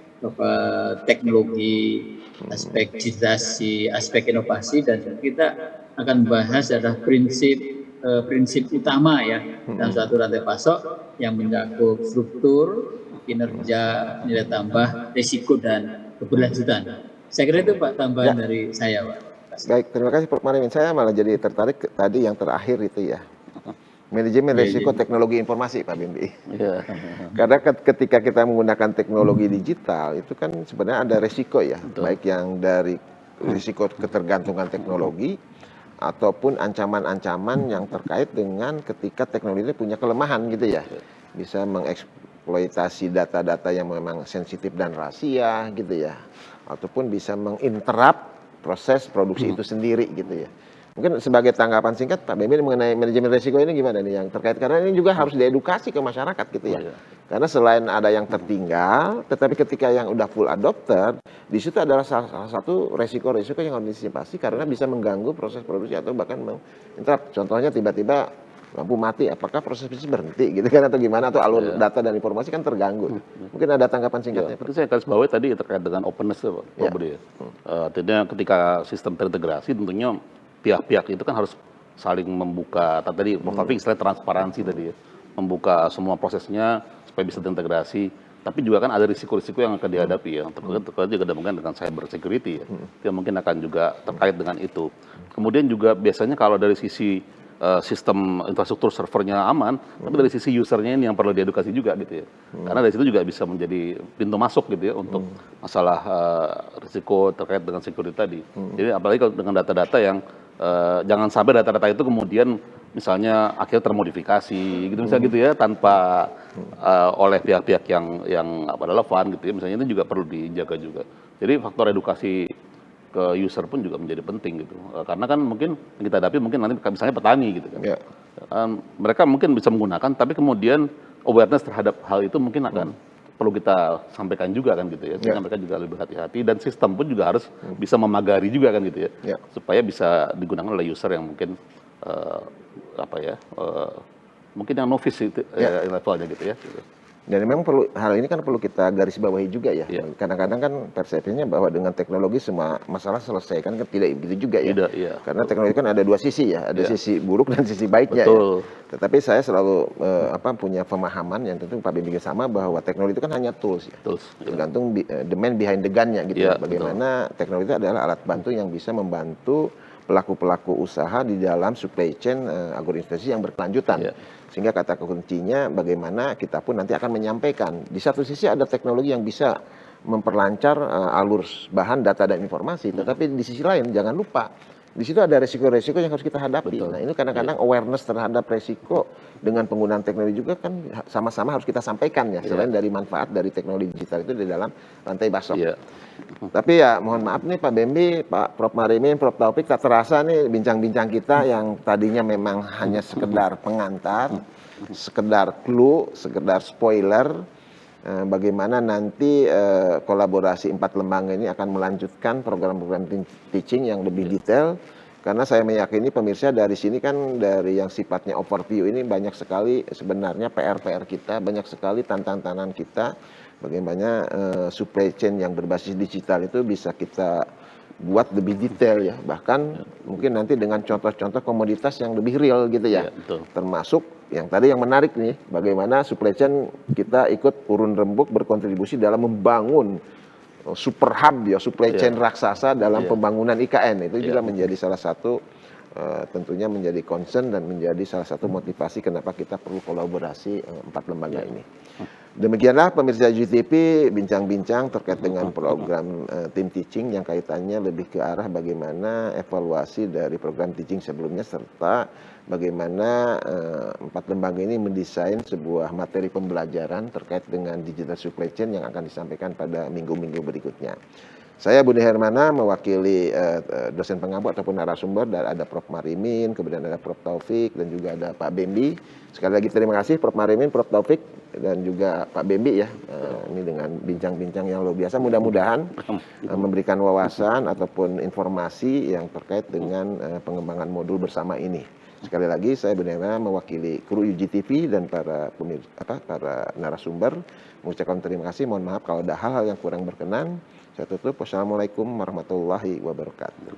teknologi, aspek digitalisasi, aspek inovasi, dan kita akan membahas adalah prinsip utama ya dalam suatu rantai pasok yang mencakup struktur, kinerja, nilai tambah, risiko dan keberlanjutan. Saya kira itu Pak tambahan dari saya Pak. Baik, terima kasih Prof. Marimin. Saya malah jadi tertarik tadi yang terakhir itu ya. Manajemen risiko teknologi informasi Pak Bimbi. Karena ketika kita menggunakan teknologi digital itu kan sebenarnya ada risiko ya, baik yang dari risiko ketergantungan teknologi ataupun ancaman-ancaman yang terkait dengan ketika teknologi itu punya kelemahan gitu ya. Bisa mengeksploitasi data-data yang memang sensitif dan rahasia gitu ya. Ataupun bisa menginterrupt proses produksi itu sendiri gitu ya. Mungkin sebagai tanggapan singkat Pak Bimbi mengenai manajemen risiko ini gimana nih yang terkait, karena ini juga harus diedukasi ke masyarakat gitu ya. Karena selain ada yang tertinggal, tetapi ketika yang udah full adopter, di situ adalah salah satu resiko-resiko yang harus diantisipasi karena bisa mengganggu proses produksi atau bahkan menginterrupt. Contohnya tiba-tiba lampu mati, apakah proses bisnis berhenti gitu kan atau gimana, atau alur data dan informasi kan terganggu. Mungkin ada tanggapan singkatnya. Itu saya garis bawahi tadi terkait dengan openness Pak Budi. Artinya ketika sistem terintegrasi tentunya pihak-pihak itu kan harus saling membuka, tadi Prof. Taufik istilah transparansi tadi ya, membuka semua prosesnya supaya bisa terintegrasi, tapi juga kan ada risiko-risiko yang akan dihadapi ya, terkait juga mungkin dengan cyber security ya, yang mungkin akan juga terkait dengan itu. Kemudian juga biasanya kalau dari sisi sistem infrastruktur servernya aman, tapi dari sisi usernya ini yang perlu diedukasi juga gitu ya. Karena dari situ juga bisa menjadi pintu masuk gitu ya untuk masalah risiko terkait dengan security tadi. Jadi apalagi kalau dengan data-data yang jangan sampai data-data itu kemudian misalnya akhirnya termodifikasi gitu misalnya gitu ya tanpa oleh pihak-pihak yang relevan gitu ya. Misalnya itu juga perlu dijaga juga. Jadi faktor edukasi ke user pun juga menjadi penting gitu. Karena kan mungkin yang kita hadapi mungkin nanti misalnya petani gitu kan. Mereka mungkin bisa menggunakan tapi kemudian awareness terhadap hal itu mungkin akan perlu kita sampaikan juga kan gitu ya. Sehingga mereka juga lebih hati-hati dan sistem pun juga harus bisa memagari juga kan gitu ya. Supaya bisa digunakan oleh user yang mungkin mungkin yang novice itu levelnya gitu ya. Dan memang hal ini kan perlu kita garis bawahi juga ya. Kadang-kadang kan persepsinya bahwa dengan teknologi semua masalah selesai kan tidak begitu juga ya. Karena teknologi kan ada dua sisi ya, ada sisi buruk dan sisi baiknya. Betul. Ya. Tetapi saya selalu punya pemahaman yang tentu Pak Bimbing sama bahwa teknologi itu kan hanya tools ya. Tergantung the man behind the gun-nya gitu. Bagaimana teknologi itu adalah alat bantu yang bisa membantu pelaku-pelaku usaha di dalam supply chain agroindustriasi yang berkelanjutan. Sehingga kata kuncinya bagaimana kita pun nanti akan menyampaikan. Di satu sisi ada teknologi yang bisa memperlancar alur bahan, data, dan informasi. Tetapi di sisi lain jangan lupa, di situ ada resiko-resiko yang harus kita hadapi. Nah ini kadang-kadang awareness terhadap resiko dengan penggunaan teknologi juga kan sama-sama harus kita sampaikan ya. Selain dari manfaat dari teknologi digital itu di dalam rantai pasok. Tapi ya mohon maaf nih Pak Bembi, Pak Prof Marimin, Prof Taufik, tak terasa nih bincang-bincang kita yang tadinya memang hanya sekedar pengantar, sekedar clue, sekedar spoiler, bagaimana nanti kolaborasi 4 lembaga ini akan melanjutkan program-program teaching yang lebih detail. Karena saya meyakini pemirsa dari sini kan dari yang sifatnya overview ini banyak sekali sebenarnya PR-PR kita, banyak sekali tantangan kita. Bagaimana supply chain yang berbasis digital itu bisa kita buat lebih detail ya. Bahkan mungkin nanti dengan contoh-contoh komoditas yang lebih real gitu ya. Termasuk yang tadi yang menarik nih, bagaimana supply chain kita ikut urun rembuk berkontribusi dalam membangun super hub ya, supply chain raksasa dalam pembangunan IKN. Itu juga menjadi salah satu tentunya menjadi concern dan menjadi salah satu motivasi kenapa kita perlu kolaborasi 4 lembaga ini. Demikianlah pemirsa GTV bincang-bincang terkait dengan program tim teaching yang kaitannya lebih ke arah bagaimana evaluasi dari program teaching sebelumnya serta bagaimana 4 lembaga ini mendesain sebuah materi pembelajaran terkait dengan digital supply chain yang akan disampaikan pada minggu-minggu berikutnya. Saya Budi Hermana mewakili dosen pengampu ataupun narasumber, dan ada Prof Marimin, kemudian ada Prof Taufik, dan juga ada Pak Bembi. Sekali lagi terima kasih Prof Marimin, Prof Taufik, dan juga Pak Bembi ya. Ini dengan bincang-bincang yang luar biasa, mudah-mudahan memberikan wawasan ataupun informasi yang terkait dengan pengembangan modul bersama ini. Sekali lagi saya Budi Hermana mewakili kru UGTV dan para narasumber mengucapkan terima kasih. Mohon maaf kalau ada hal-hal yang kurang berkenan. Saya tutup. Wassalamualaikum warahmatullahi wabarakatuh.